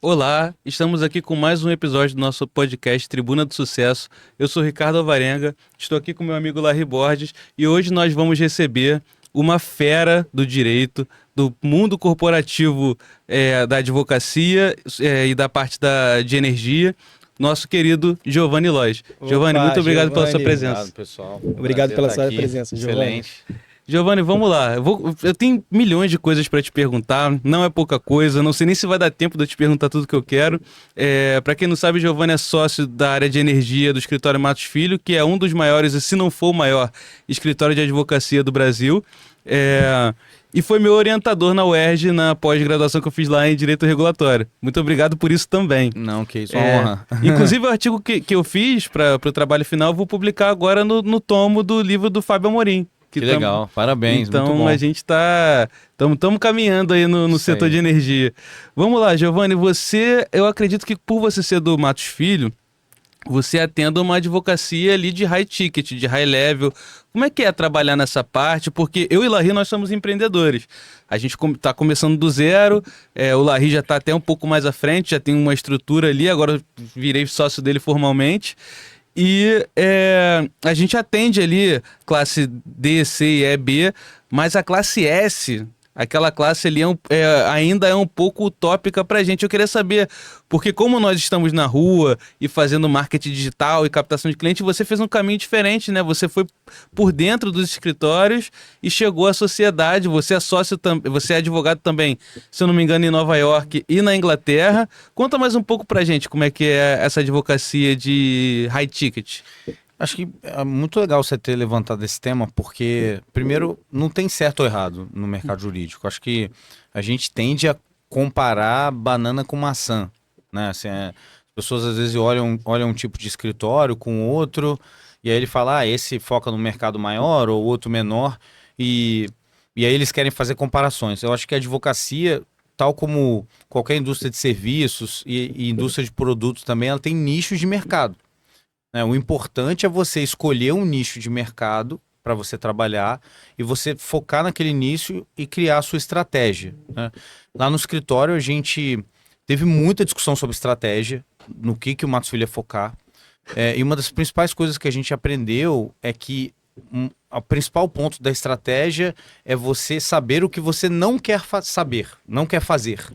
Olá, estamos aqui com mais um episódio do nosso podcast Tribuna do Sucesso. Eu sou Ricardo Alvarenga, estou aqui com meu amigo Larry Borges e hoje nós vamos receber uma fera do direito, do mundo corporativo da advocacia e da parte de energia, nosso querido Giovanni Lois. Giovanni, Opa, muito obrigado pela sua Giovanni. presença. Obrigado, pessoal. Obrigado pela Prazer sua estar aqui. presença, Giovanni. Excelente. Giovanni, vamos lá. Eu tenho milhões de coisas para te perguntar, não é pouca coisa, não sei nem se vai dar tempo de eu te perguntar tudo que eu quero. Para quem não sabe, Giovanni é sócio da área de energia do escritório Matos Filho, que é um dos maiores, e se não for o maior, escritório de advocacia do Brasil. E foi meu orientador na UERJ, na pós-graduação que eu fiz lá em Direito Regulatório. Muito obrigado por isso também. Não, que isso, uma honra. Inclusive, o artigo que eu fiz para o trabalho final, eu vou publicar agora no tomo do livro do Fábio Amorim. Que legal, parabéns, Então, muito bom. a gente estamos caminhando aí no setor de energia. Vamos lá, Giovanni, eu acredito que por você ser do Matos Filho, você atenda uma advocacia ali de high ticket, de high level. Como é que é trabalhar nessa parte? Porque eu e o Larry, nós somos empreendedores. A gente está começando do zero, o Larry já está até um pouco mais à frente, já tem uma estrutura ali, agora eu virei sócio dele formalmente. E a gente atende ali classe D, C e B, mas a classe S, aquela classe ali ainda é um pouco utópica pra gente. Eu queria saber, porque como nós estamos na rua e fazendo marketing digital e captação de cliente, você fez um caminho diferente, né? Você foi por dentro dos escritórios e chegou à sociedade. Você é sócio também, você é advogado também, se eu não me engano, em Nova York e na Inglaterra. Conta mais um pouco pra gente como é que é essa advocacia de high ticket. Acho que é muito legal você ter levantado esse tema, porque, primeiro, não tem certo ou errado no mercado jurídico. Acho que a gente tende a comparar banana com maçã, né? Assim, as pessoas às vezes olham um tipo de escritório com outro, e aí ele fala, esse foca no mercado maior ou outro menor, e aí eles querem fazer comparações. Eu acho que a advocacia, tal como qualquer indústria de serviços e indústria de produtos também, ela tem nichos de mercado. O importante é você escolher um nicho de mercado para você trabalhar e você focar naquele nicho e criar a sua estratégia, né? Lá no escritório a gente teve muita discussão sobre estratégia, no que o Matos Filho ia focar. E uma das principais coisas que a gente aprendeu é que o principal ponto da estratégia é você saber o que você não quer saber, não quer fazer.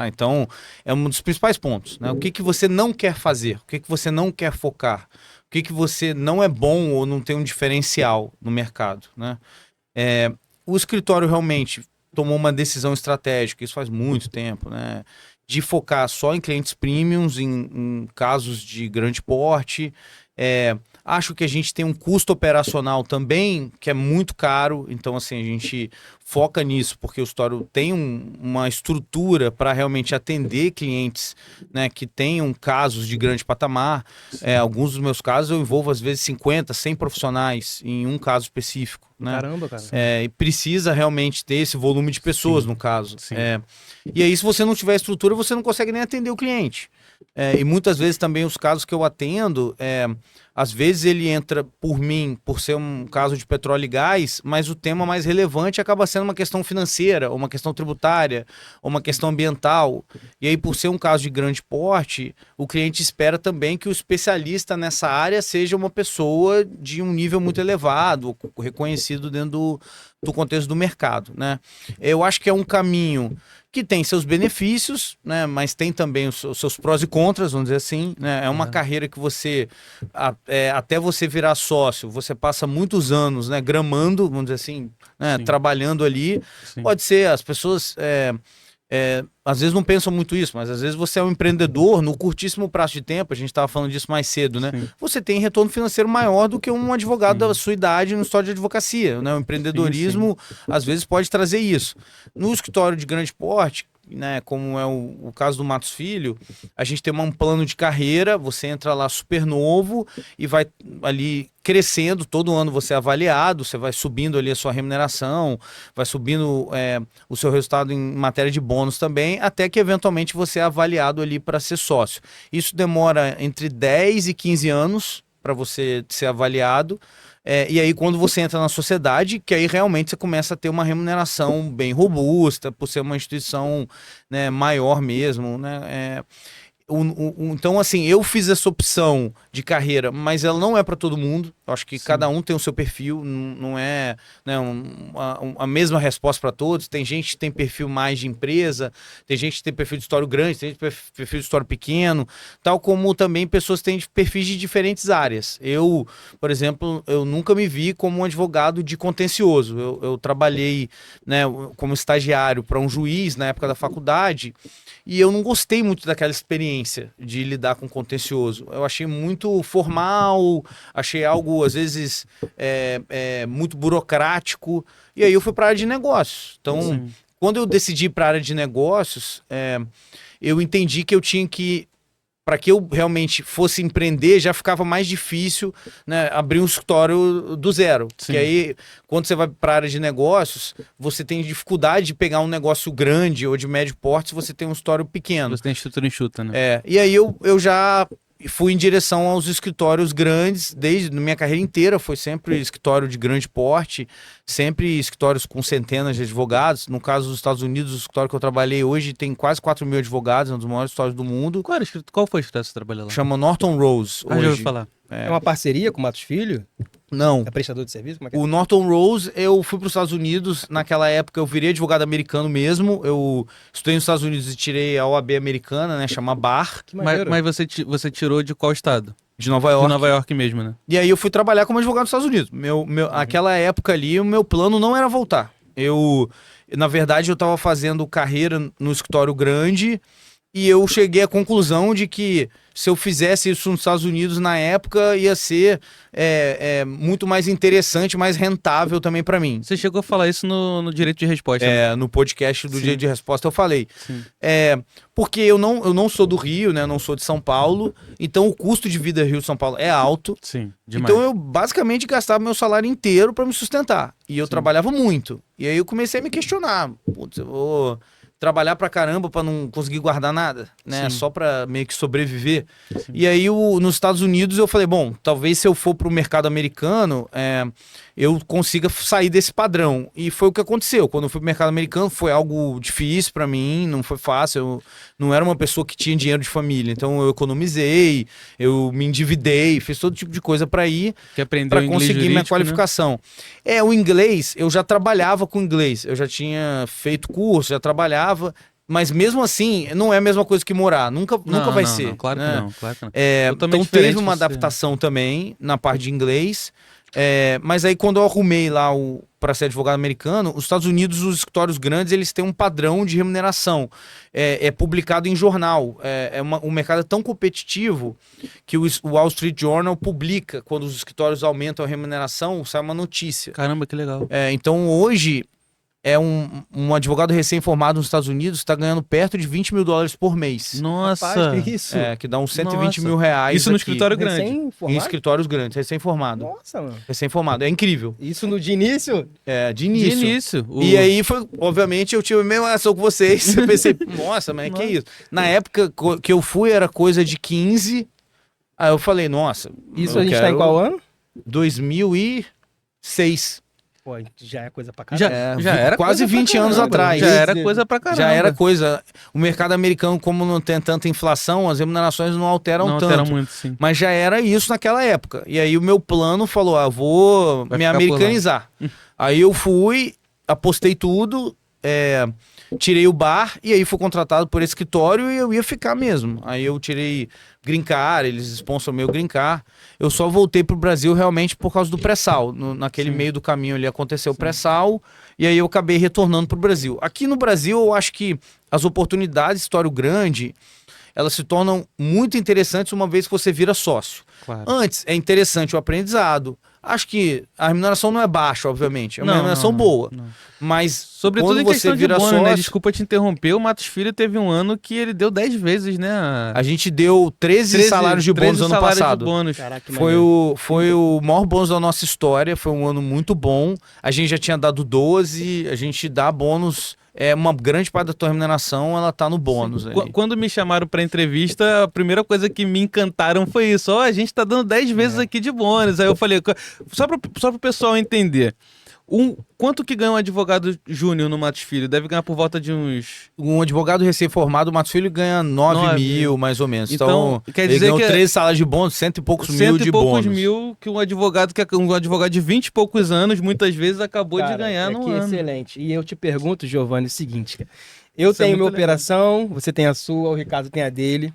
Então, é um dos principais pontos, né? O que você não quer fazer, o que você não quer focar, o que você não é bom ou não tem um diferencial no mercado, né? O escritório realmente tomou uma decisão estratégica, isso faz muito tempo, né? De focar só em clientes premiums, em casos de grande porte. Acho que a gente tem um custo operacional também que é muito caro, então assim, a gente foca nisso porque o escritório tem uma estrutura para realmente atender clientes, né, que tenham casos de grande patamar. Alguns dos meus casos eu envolvo às vezes 50, 100 profissionais em um caso específico, né? Caramba, cara. E precisa realmente ter esse volume de pessoas, no caso. E aí, se você não tiver estrutura, você não consegue nem atender o cliente. E muitas vezes também os casos que eu atendo, às vezes ele entra por mim, por ser um caso de petróleo e gás, mas o tema mais relevante acaba sendo uma questão financeira, ou uma questão tributária, ou uma questão ambiental. E aí, por ser um caso de grande porte, o cliente espera também que o especialista nessa área seja uma pessoa de um nível muito elevado, reconhecido dentro do contexto do mercado, né? Eu acho que é um caminho que tem seus benefícios, né, mas tem também os seus prós e contras, vamos dizer assim, né? É uma carreira que você, até você virar sócio, você passa muitos anos, né, gramando, vamos dizer assim, né, trabalhando ali. Sim. Pode ser, as pessoas às vezes não pensam muito isso, mas às vezes você é um empreendedor, no curtíssimo prazo de tempo, a gente estava falando disso mais cedo, né? Sim. Você tem retorno financeiro maior do que um advogado da sua idade no escritório de advocacia, né? O empreendedorismo, às vezes, pode trazer isso. No escritório de grande porte, né, como é o caso do Matos Filho, a gente tem um plano de carreira, você entra lá super novo e vai ali crescendo, todo ano você é avaliado, você vai subindo ali a sua remuneração, vai subindo o seu resultado em matéria de bônus também, até que eventualmente você é avaliado ali para ser sócio. Isso demora entre 10 e 15 anos para você ser avaliado. E aí, quando você entra na sociedade, que aí realmente você começa a ter uma remuneração bem robusta, por ser uma instituição, né, maior mesmo, né? Então, assim, eu fiz essa opção de carreira, mas ela não é para todo mundo. Eu acho que cada um tem o seu perfil, não é, né, a mesma resposta para todos. Tem gente que tem perfil mais de empresa, tem gente que tem perfil de história grande, tem gente que tem perfil de história pequeno, tal como também pessoas têm perfis de diferentes áreas. Eu, por exemplo, eu nunca me vi como um advogado de contencioso. Eu trabalhei, né, como estagiário para um juiz na época da faculdade, e eu não gostei muito daquela experiência de lidar com contencioso. Eu achei muito formal, achei algo, às vezes, muito burocrático. E aí eu fui para a área de negócios. Então, quando eu decidi ir para a área de negócios, eu entendi que eu tinha que... Para que eu realmente fosse empreender, já ficava mais difícil, né, abrir um escritório do zero. Sim. Porque aí, quando você vai para a área de negócios, você tem dificuldade de pegar um negócio grande ou de médio porte se você tem um escritório pequeno. Você tem estrutura enxuta, né? E aí eu já fui em direção aos escritórios grandes, desde a minha carreira inteira, foi sempre escritório de grande porte, sempre escritórios com centenas de advogados. No caso dos Estados Unidos, o escritório que eu trabalhei hoje tem quase 4 mil advogados, é um dos maiores escritórios do mundo. Qual foi o escritório que você trabalhou lá? Chama Norton Rose. Já ouvi falar. É uma parceria com o Matos Filho? Não. É prestador de serviço? Como é que é? O Norton Rose, eu fui para os Estados Unidos, naquela época eu virei advogado americano mesmo, eu estudei nos Estados Unidos e tirei a OAB americana, né, chama BAR, Que maneiro. Mas você tirou de qual estado? de Nova York. De Nova York mesmo, né? E aí eu fui trabalhar como advogado nos Estados Unidos. Aquela época ali, o meu plano não era voltar. Na verdade, eu estava fazendo carreira no escritório grande e eu cheguei à conclusão de que se eu fizesse isso nos Estados Unidos na época, ia ser muito mais interessante, mais rentável também para mim. Você chegou a falar isso no Direito de Resposta. Né? No podcast do Sim. Direito de Resposta eu falei. Sim. Porque eu não sou do Rio, né? Não sou de São Paulo, então o custo de vida Rio-São Paulo é alto. Sim, demais. Então eu basicamente gastava meu salário inteiro para me sustentar. E eu trabalhava muito. E aí eu comecei a me questionar. Putz, eu vou trabalhar pra caramba pra não conseguir guardar nada, né? Sim. Só pra meio que sobreviver. Sim. E aí nos Estados Unidos eu falei, bom, talvez se eu for pro mercado americano, eu consiga sair desse padrão. E foi o que aconteceu. Quando eu fui pro mercado americano foi algo difícil pra mim, não foi fácil. Eu não era uma pessoa que tinha dinheiro de família. Então eu economizei, eu me endividei, fiz todo tipo de coisa pra ir, Que aprendeu para inglês conseguir minha jurídico, qualificação. O inglês, eu já trabalhava com inglês, eu já tinha feito curso, já trabalhava, mas mesmo assim, não é a mesma coisa que morar, nunca vai ser. Não, claro né? que não, claro que não. Então Totalmente teve diferente uma você. adaptação também na parte de inglês, mas aí quando eu arrumei lá para ser advogado americano, os Estados Unidos, os escritórios grandes, eles têm um padrão de remuneração, é publicado em jornal, o mercado é tão competitivo que o Wall Street Journal publica, quando os escritórios aumentam a remuneração, sai uma notícia. Caramba, que legal. Então hoje um advogado recém-formado nos Estados Unidos está ganhando perto de $20 mil por mês. Nossa. Rapaz, que isso? Que dá uns 120 mil Nossa. reais. Isso no aqui. escritório grande. Em Recém-formado? escritórios grandes, recém-formado. Nossa, mano. Recém-formado, é incrível. Isso de início? De De início. início. E aí foi, obviamente, eu tive a mesma ação com vocês. Eu pensei, nossa, mas que isso? Na época que eu fui era coisa de 15. Aí eu falei, nossa. Isso eu a gente tá em quero qual ano? 2006. Pô, já é coisa pra caramba. Já era quase coisa pra 20 anos caramba. atrás. Já era coisa pra caramba. Já era coisa. O mercado americano, como não tem tanta inflação, as remunerações não alteram Não tanto. altera muito, sim. Mas já era isso naquela época. E aí o meu plano falou, vou Vai me ficar por lá. americanizar. Aí eu fui, apostei tudo, tirei o bar e aí fui contratado por esse escritório e eu ia ficar mesmo. Aí eu tirei green card, eles sponsoram meu green card. Eu só voltei pro Brasil realmente por causa do pré-sal. Naquele meio do caminho ali aconteceu o pré-sal e aí eu acabei retornando pro Brasil. Aqui no Brasil eu acho que as oportunidades de escritório grande, elas se tornam muito interessantes uma vez que você vira sócio. Claro. Antes, é interessante o aprendizado. Acho que a remuneração não é baixa, obviamente. É uma Não, remuneração não, boa. não. Mas Sobretudo quando em você questão de vira bônus, sócio... né? Desculpa te interromper, o Matos Filho teve um ano que ele deu 10 vezes, né? A gente deu 13 salários de bônus 13 ano salários de passado. bônus. Caraca, que Foi o maior bônus da nossa história. Foi um ano muito bom. A gente já tinha dado 12. A gente dá bônus uma grande parte da tua remuneração, ela tá no bônus. Ali. Quando me chamaram pra entrevista, a primeira coisa que me encantaram foi isso. Ó, a gente tá dando 10 vezes aqui de bônus. Aí eu falei, só pro pessoal entender. Quanto que ganha um advogado júnior no Matos Filho? Deve ganhar por volta de uns... Um advogado recém-formado, o Matos Filho ganha 9 mil, mais ou menos. Então quer dizer que 13 salários de bônus, 100 e poucos mil de bônus. 100 e poucos mil que um advogado de 20 e poucos anos, muitas vezes, acabou de ganhar no ano. Excelente. E eu te pergunto, Giovanni, o seguinte, cara. Eu tenho minha operação, você tem a sua, o Ricardo tem a dele.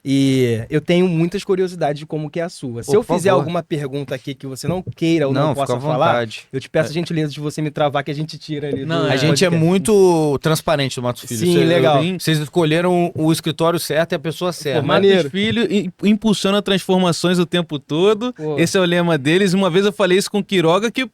E eu tenho muitas curiosidades de como que é a sua. Se eu fizer alguma pergunta aqui que você não queira ou não possa falar, eu te peço a gentileza de você me travar que a gente tira ali. A gente é muito transparente do Matos Filho. Sim, legal. Vocês escolheram o escritório certo e a pessoa certa. Pô, Matos Filho impulsiona transformações o tempo todo. Pô. Esse é o lema deles. Uma vez eu falei isso com o Quiroga, que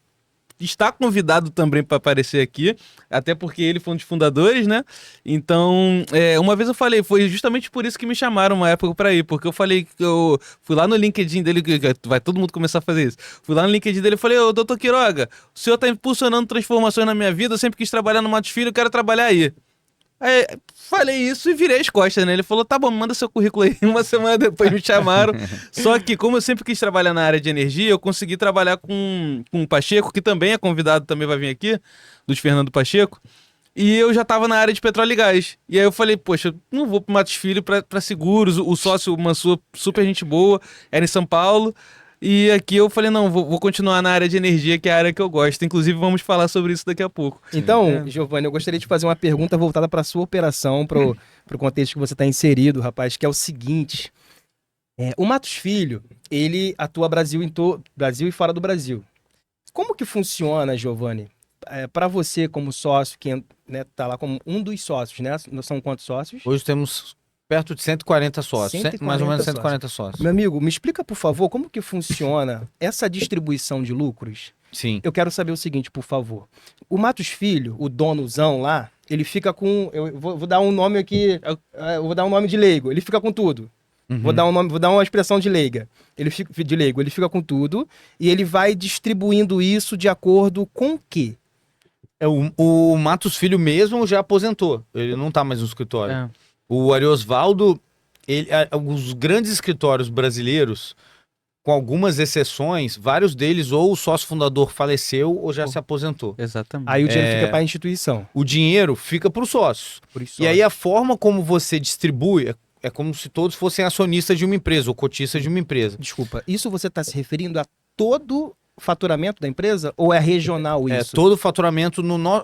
está convidado também para aparecer aqui, até porque ele foi um dos fundadores, né? Então, uma vez eu falei, foi justamente por isso que me chamaram uma época para ir, porque eu falei que eu fui lá no LinkedIn dele, que vai todo mundo começar a fazer isso. Fui lá no LinkedIn dele e falei, ô, doutor Quiroga, o senhor está impulsionando transformações na minha vida, eu sempre quis trabalhar no Matos Filho, eu quero trabalhar aí. Aí, falei isso e virei as costas, né? Ele falou, tá bom, manda seu currículo aí. Uma semana depois me chamaram. Só que, como eu sempre quis trabalhar na área de energia, eu consegui trabalhar com o Pacheco, que também é convidado, também vai vir aqui, dos Fernando Pacheco. E eu já tava na área de petróleo e gás. E aí eu falei, poxa, não vou pro Matos Filho pra seguros. O sócio, uma super gente boa, era em São Paulo. E aqui eu falei, não, vou continuar na área de energia, que é a área que eu gosto. Inclusive, vamos falar sobre isso daqui a pouco. Então, Giovanni, eu gostaria de fazer uma pergunta voltada para a sua operação, para o contexto que você está inserido, rapaz, que é o seguinte. O Matos Filho, ele atua Brasil e fora do Brasil. Como que funciona, Giovanni? Para você, como sócio, que tá lá como um dos sócios, né? São quantos sócios? Hoje temos perto de 140 sócios, mais ou menos 140 sócios. Meu amigo, me explica, por favor, como que funciona essa distribuição de lucros? Sim. Eu quero saber o seguinte, por favor. O Matos Filho, o donozão lá, ele fica com... Eu vou dar um nome aqui, eu vou dar um nome de leigo. Ele fica com tudo. Vou dar uma expressão de leiga. Ele fica com tudo e ele vai distribuindo isso de acordo com o quê? O Matos Filho mesmo já aposentou. Ele não tá mais no escritório. O Ariosvaldo, os grandes escritórios brasileiros, com algumas exceções, vários deles ou o sócio fundador faleceu ou já se aposentou. Exatamente. Aí o dinheiro fica para a instituição. O dinheiro fica para os sócios. E aí a forma como você distribui é como se todos fossem acionistas de uma empresa ou cotistas de uma empresa. Desculpa, isso você está se referindo a todo faturamento da empresa ou é regional isso? Todo o faturamento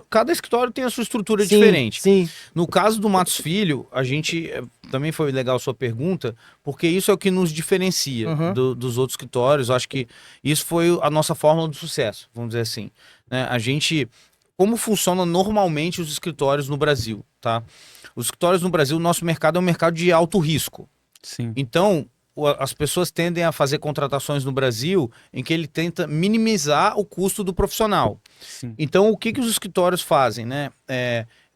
cada escritório tem a sua estrutura diferente. Sim. No caso do Matos Filho, a gente também foi legal a sua pergunta, porque isso é o que nos diferencia dos outros escritórios. Eu acho que isso foi a nossa fórmula do sucesso, vamos dizer assim, né? Como funciona normalmente os escritórios no Brasil, tá? Os escritórios no Brasil, o nosso mercado é um mercado de alto risco. Sim. Então, as pessoas tendem a fazer contratações no Brasil em que ele tenta minimizar o custo do profissional. Sim. Então, o que os escritórios fazem, né?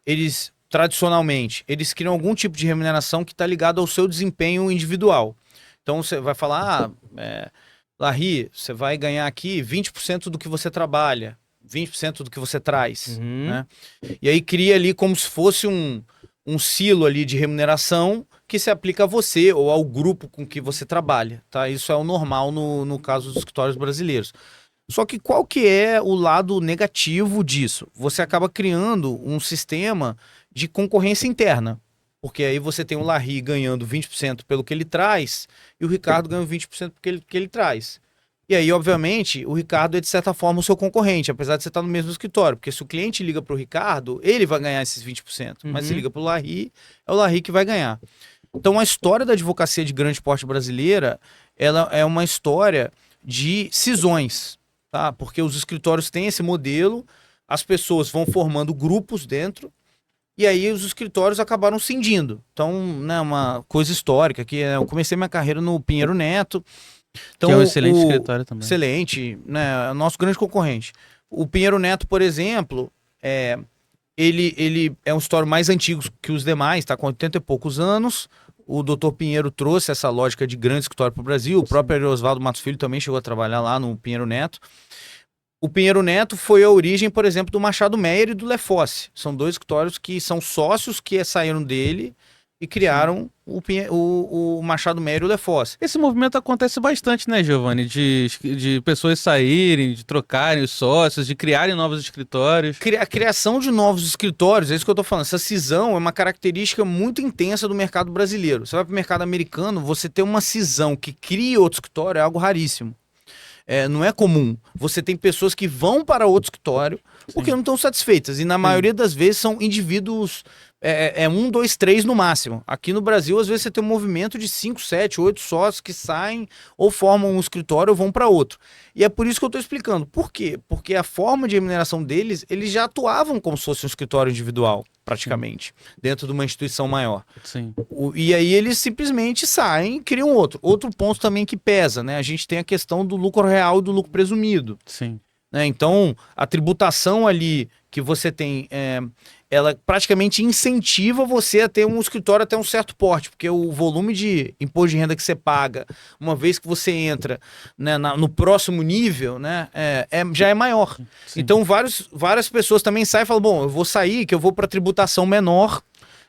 Eles, tradicionalmente, eles criam algum tipo de remuneração que está ligado ao seu desempenho individual. Então, você vai falar, Larry, você vai ganhar aqui 20% do que você trabalha, 20% do que você traz, né? E aí cria ali como se fosse um silo ali de remuneração que se aplica a você ou ao grupo com que você trabalha, tá? Isso é o normal no caso dos escritórios brasileiros. Só que qual que é o lado negativo disso? Você acaba criando um sistema de concorrência interna, porque aí você tem o Larry ganhando 20% pelo que ele traz e o Ricardo ganhando 20% pelo que ele traz. E aí, obviamente, o Ricardo é, de certa forma, o seu concorrente, apesar de você estar no mesmo escritório. Porque se o cliente liga para o Ricardo, ele vai ganhar esses 20%. Mas se liga para o Larry, é o Larry que vai ganhar. Então, a história da advocacia de grande porte brasileira, ela é uma história de cisões, tá? Porque os escritórios têm esse modelo, as pessoas vão formando grupos dentro, e aí os escritórios acabaram cindindo. Então, né, uma coisa histórica, que eu comecei minha carreira no Pinheiro Neto. Então, que é um excelente escritório também. Excelente, né? É nosso grande concorrente. O Pinheiro Neto, por exemplo, ele é um escritório mais antigo que os demais, está com 80 e poucos anos. O Dr. Pinheiro trouxe essa lógica de grande escritório para o Brasil. O próprio Ariosvaldo Matos Filho também chegou a trabalhar lá no Pinheiro Neto. O Pinheiro Neto foi a origem, por exemplo, do Machado Meyer e do Lefosse. São dois escritórios que são sócios que saíram dele e criaram o Machado Meyer e o Lefosse. Esse movimento acontece bastante, né, Giovanni? De pessoas saírem, de trocarem os sócios, de criarem novos escritórios. A criação de novos escritórios, é isso que eu tô falando. Essa cisão é uma característica muito intensa do mercado brasileiro. Você vai para o mercado americano, você ter uma cisão que cria outro escritório é algo raríssimo. Não é comum. Você tem pessoas que vão para outro escritório porque não estão satisfeitas. E na maioria das vezes são indivíduos, 1, 2, 3 no máximo. Aqui no Brasil, às vezes você tem um movimento de 5, 7, 8 sócios que saem ou formam um escritório ou vão para outro. E é por isso que eu estou explicando. Por quê? Porque a forma de remuneração deles, eles já atuavam como se fosse um escritório individual, praticamente, dentro de uma instituição maior. Sim. E aí eles simplesmente saem e criam outro. Outro ponto também que pesa, né? A gente tem a questão do lucro real e do lucro presumido. Sim. Né? Então, a tributação ali que você tem, ela praticamente incentiva você a ter um escritório até um certo porte, porque o volume de imposto de renda que você paga, uma vez que você entra, né, no próximo nível, né, já é maior. Sim. Então, várias pessoas também saem e falam, bom, eu vou sair, que eu vou para tributação menor,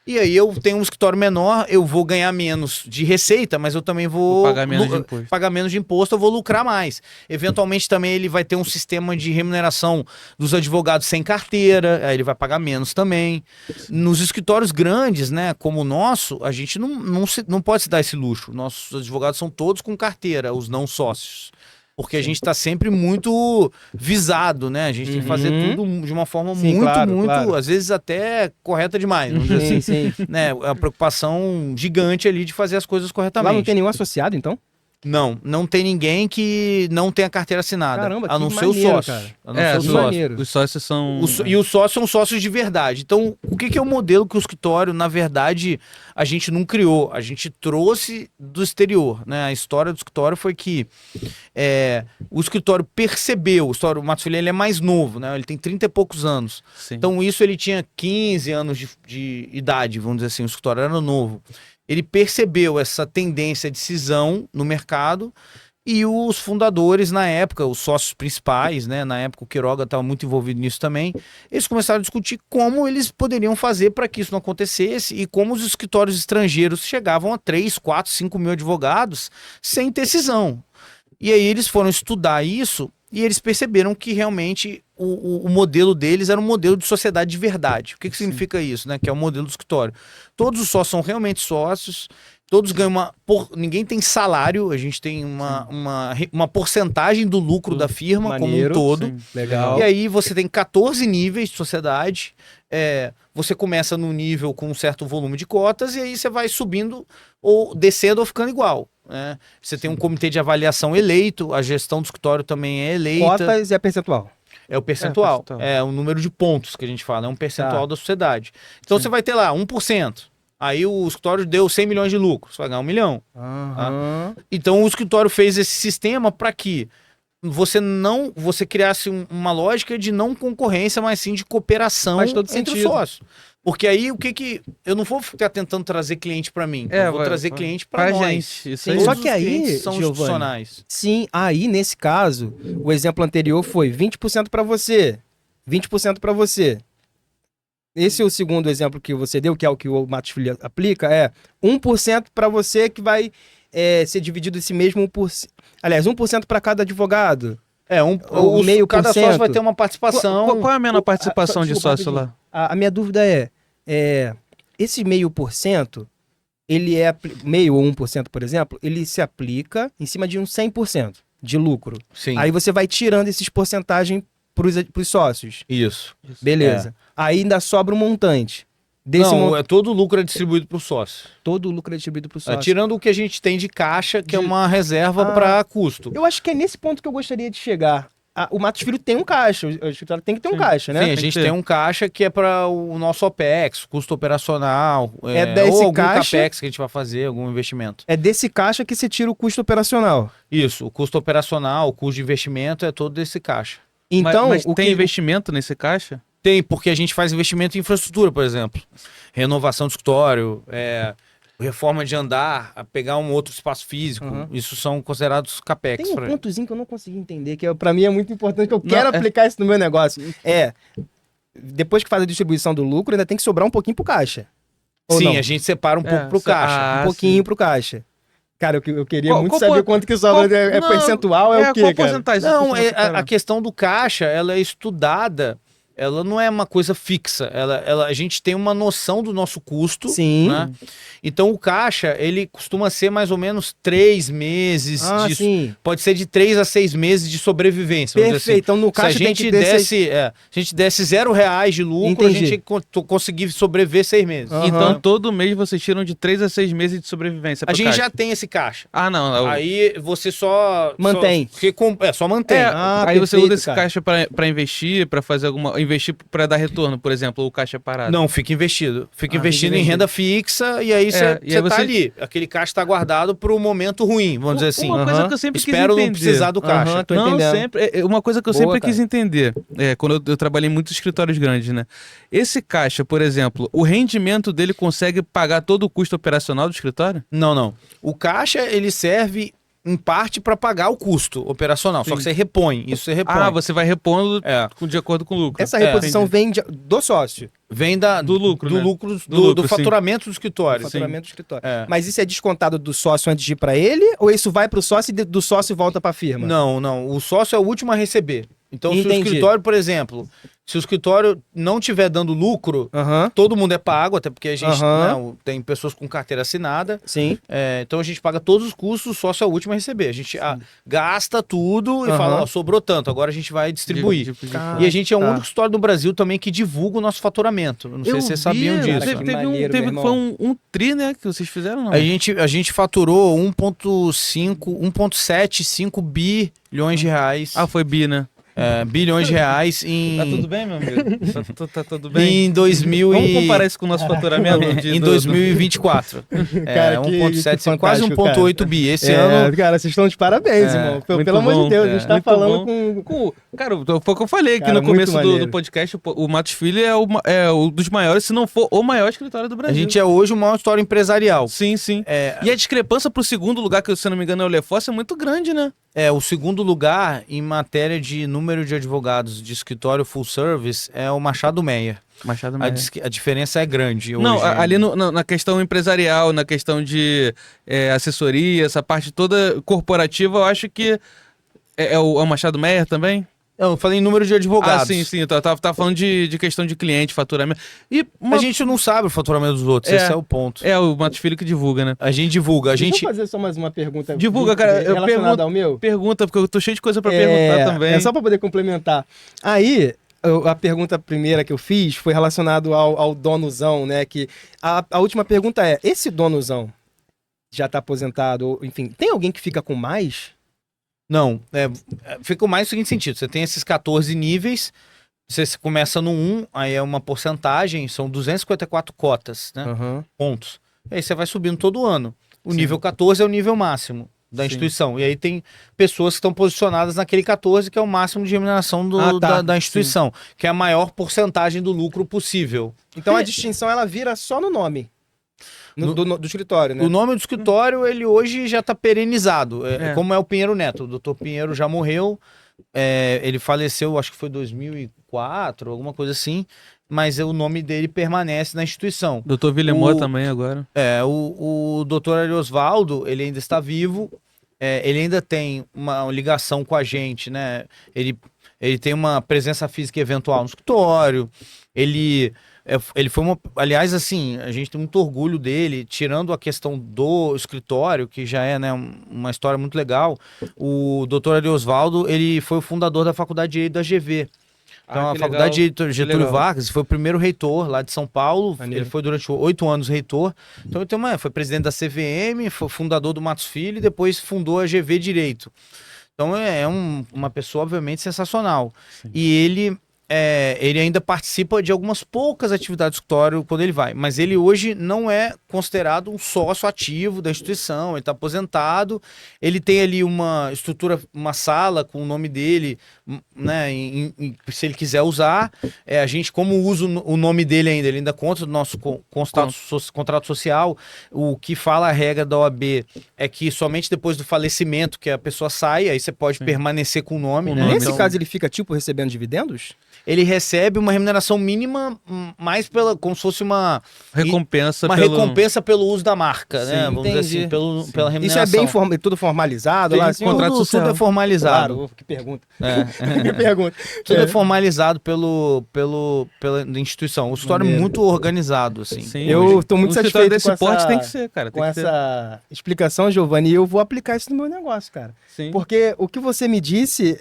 e aí eu tenho um escritório menor, eu vou ganhar menos de receita, mas eu também vou pagar menos de imposto. Pagar menos de imposto, eu vou lucrar mais. Eventualmente também ele vai ter um sistema de remuneração dos advogados sem carteira, aí ele vai pagar menos também. Nos escritórios grandes, né, como o nosso, a gente não pode se dar esse luxo. Nossos advogados são todos com carteira, os não sócios. Porque a gente está sempre muito visado, né? A gente tem que fazer tudo de uma forma muito, às vezes até correta demais. Vamos dizer assim, né? É a preocupação gigante ali de fazer as coisas corretamente. Lá não tem nenhum associado, então? Não tem ninguém que não tenha carteira assinada. Caramba, a não que ser o maneiro, sócio. cara. A não ser o que sócio. maneiro. Os sócios são... E os sócios são sócios de verdade. Então, o que é o modelo que o escritório, na verdade, a gente não criou? A gente trouxe do exterior, né? A história do escritório foi que o escritório percebeu, o Matos Filho, ele é mais novo, né? Ele tem 30 e poucos anos. Sim. Então, isso ele tinha 15 anos de idade, vamos dizer assim, o escritório era novo. Ele percebeu essa tendência de cisão no mercado e os fundadores, na época, os sócios principais, né, na época o Quiroga estava muito envolvido nisso também, eles começaram a discutir como eles poderiam fazer para que isso não acontecesse e como os escritórios estrangeiros chegavam a 3, 4, 5 mil advogados sem ter cisão. E aí eles foram estudar isso e eles perceberam que realmente o modelo deles era um modelo de sociedade de verdade. O que significa isso, né? Que é o modelo do escritório. Todos os sócios são realmente sócios, todos ganham ninguém tem salário, a gente tem uma porcentagem do lucro da firma Maneiro, como um todo. sim. Legal. E aí você tem 14 níveis de sociedade. Você começa num nível com um certo volume de cotas e aí você vai subindo ou descendo ou ficando igual. Né? Você tem um comitê de avaliação eleito, a gestão do escritório também é eleita. Cotas e a percentual. É o percentual. percentual. É o número de pontos que a gente fala, é um percentual da sociedade. Então você vai ter lá 1%. Aí o escritório deu 100 milhões de lucro, você vai ganhar 1 milhão. Então o escritório fez esse sistema para que você criasse uma lógica de não concorrência, mas sim de cooperação Faz todo entre os sentido. sócios. Porque aí eu não vou ficar tentando trazer cliente para mim, eu vou trazer cliente para nós. gente. Isso Sim, aí. só Todos que os aí, clientes são Giovanni, institucionais. Sim, aí nesse caso, o exemplo anterior foi 20% para você, 20% para você. Esse é o segundo exemplo que você deu, que é o que o Matos Filho aplica, 1% para você que vai ser dividido esse mesmo 1%. Aliás, 1% para cada advogado. meio Cada por cento. sócio vai ter uma participação. Qual é a menor participação de desculpa, sócio lá? A minha dúvida esse 0,5%, ele meio ou 1%, por exemplo, ele se aplica em cima de um 100% de lucro. Sim. Aí você vai tirando esses porcentagens pros sócios. Isso. Beleza. Aí ainda sobra um montante. Todo o lucro é distribuído para o sócio. Todo o lucro é distribuído pro sócio. Tirando o que a gente tem de caixa, que é uma reserva para custo. Eu acho que é nesse ponto que eu gostaria de chegar. O Matos Filho tem um caixa, o escritório tem que ter um caixa, né? Sim, a gente tem um caixa que é para o nosso OPEX, custo operacional, desse ou algum caixa, CAPEX que a gente vai fazer, algum investimento. É desse caixa que você tira o custo operacional. Isso, o custo operacional, o custo de investimento é todo desse caixa. Então, mas tem investimento nesse caixa? Tem, porque a gente faz investimento em infraestrutura, por exemplo. Renovação do escritório, reforma de andar, a pegar um outro espaço físico, isso são considerados capex. Tem um pontozinho que eu não consegui entender, que pra mim é muito importante, que eu quero aplicar isso no meu negócio. Depois que faz a distribuição do lucro, ainda tem que sobrar um pouquinho pro caixa. Sim, a gente separa um pouco pro caixa. Um pouquinho pro caixa. Cara, eu queria muito saber quanto que sobra. É percentual, é o quê, qual cara? porcentagem? Não, a questão do caixa, ela é estudada, ela não é uma coisa fixa. A gente tem uma noção do nosso custo. Sim. Né? Então o caixa, ele costuma ser mais ou menos 3 meses. Sim. Pode ser de 3 a 6 meses de sobrevivência. Perfeito. Assim. Então no caixa se a gente desse R$0 de lucro, Entendi. a gente conseguir sobreviver 6 meses. Então todo mês vocês tiram de 3 a 6 meses de sobrevivência. A gente já tem esse caixa. Ah, não. Aí você só mantém. Só mantém. Aí você usa esse caixa pra investir, pra fazer investir pra dar retorno, por exemplo, o caixa parado. Não, fica investido. Fica investindo em renda fixa e aí você tá ali. Aquele caixa tá guardado pro momento ruim, vamos dizer assim. Uma coisa que eu sempre Espero quis entender. não precisar do caixa. Tô Não, entendendo. sempre. Uma coisa que eu sempre quis entender, quando eu trabalhei em muitos escritórios grandes, né? Esse caixa, por exemplo, o rendimento dele consegue pagar todo o custo operacional do escritório? Não. O caixa, ele serve em parte para pagar o custo operacional, só que você repõe, isso você repõe. Ah, você vai repondo de acordo com o lucro. Essa reposição vem do sócio. Vem do lucro, do né? lucro, Do do faturamento do escritório. Faturamento do escritório. Mas isso é descontado do sócio antes de ir para ele? Ou isso vai para o sócio e do sócio volta para a firma? Não. O sócio é o último a receber. Então, se o escritório, por exemplo, se o escritório não estiver dando lucro, todo mundo é pago, até porque a gente tem pessoas com carteira assinada. Sim. Então a gente paga todos os custos, o sócio é o último a receber. A gente gasta tudo e fala, ó, sobrou tanto, agora a gente vai distribuir. E a gente é o único escritório do Brasil também que divulga o nosso faturamento. Não sei se vocês sabiam disso. Foi um tri, né, que vocês fizeram, não? A gente faturou 1,75 bilhões de reais. Ah, foi bi, né? Bilhões de reais em... Tá tudo bem, meu amigo? Tá tudo bem? Em 2000 Vamos comparar isso com o nosso faturamento? Em 2024. Cara, 1,75, quase 1,8 bi. Esse ano... Cara, vocês estão de parabéns, irmão. Pelo amor de Deus, a gente tá falando com... Cara, foi o que eu falei aqui no começo do podcast. O Matos Filho é um dos maiores, se não for o maior escritório do Brasil. A gente é hoje o maior escritório empresarial. Sim. E a discrepância pro segundo lugar, que se não me engano é o Lefosse, é muito grande, né? O segundo lugar em matéria de número de advogados de escritório full service é o Machado Meyer. A diferença é grande. Não, hoje. ali na questão empresarial, na questão de assessoria, essa parte toda corporativa, eu acho que é o Machado Meyer também? Eu falei em número de advogados. Ah, sim. Eu tava falando de questão de cliente, faturamento. A gente não sabe o faturamento dos outros, esse é o ponto. É o Matos Filho que divulga, né? A gente divulga. Deixa eu fazer só mais uma pergunta. Divulga, cara. Relacionada ao meu? Pergunta, porque eu tô cheio de coisa pra perguntar também. É só pra poder complementar. Aí, a pergunta primeira que eu fiz foi relacionado ao donozão, né? Que a última pergunta é, esse donozão já tá aposentado, ou, enfim, tem alguém que fica com mais? Não, fica mais no seguinte sentido, você tem esses 14 níveis, você começa no 1, aí é uma porcentagem, são 254 cotas, né? Pontos. E aí você vai subindo todo ano. O nível 14 é o nível máximo da instituição. E aí tem pessoas que estão posicionadas naquele 14, que é o máximo de remuneração da instituição, que é a maior porcentagem do lucro possível. Então a distinção ela vira só no nome. Do escritório, né? O nome do escritório, ele hoje já está perenizado. Como é o Pinheiro Neto. O doutor Pinheiro já morreu. Ele faleceu, acho que foi em 2004, alguma coisa assim. Mas o nome dele permanece na instituição. Doutor Villemor também agora. O doutor Ariosvaldo, ele ainda está vivo. Ele ainda tem uma ligação com a gente, né? Ele tem uma presença física eventual no escritório. Ele foi aliás, assim, a gente tem muito orgulho dele, tirando a questão do escritório, que já é, né, uma história muito legal. O doutor Ariosvaldo, ele foi o fundador da Faculdade de Direito da GV. Então, a Faculdade de Getúlio Vargas foi o primeiro reitor lá de São Paulo. Ele foi durante 8 anos reitor. Então, ele foi presidente da CVM, foi fundador do Matos Filho e depois fundou a GV Direito. Então, uma pessoa, obviamente, sensacional. Sim. E ele ele ainda participa de algumas poucas atividades do escritório quando ele vai, mas ele hoje não é considerado um sócio ativo da instituição, ele está aposentado, ele tem ali uma estrutura, uma sala com o nome dele, né, se ele quiser usar, a gente, como usa o nome dele ainda, ele ainda conta do nosso contrato social, o que fala a regra da OAB é que somente depois do falecimento que a pessoa sai, aí você pode permanecer com o nome, né? Nesse Então, caso, ele fica, tipo, recebendo dividendos? ele recebe uma remuneração mínima mais como se fosse uma Recompensa recompensa pelo uso da marca, Sim, né? Vamos dizer entendi. assim, pela Isso remuneração. é bem tudo formalizado Tem lá? Assim, contrato tudo social. é formalizado. Claro, que pergunta. É. Que pergunta. Tudo é formalizado pela instituição. O escritório é Maneiro. muito organizado, assim. Sim, Eu tô muito um satisfeito escritório desse com porte essa- tem que ser, cara. Com Tem que ter. essa explicação, Giovanni, e eu vou aplicar isso no meu negócio, cara. Sim. Porque o que você me disse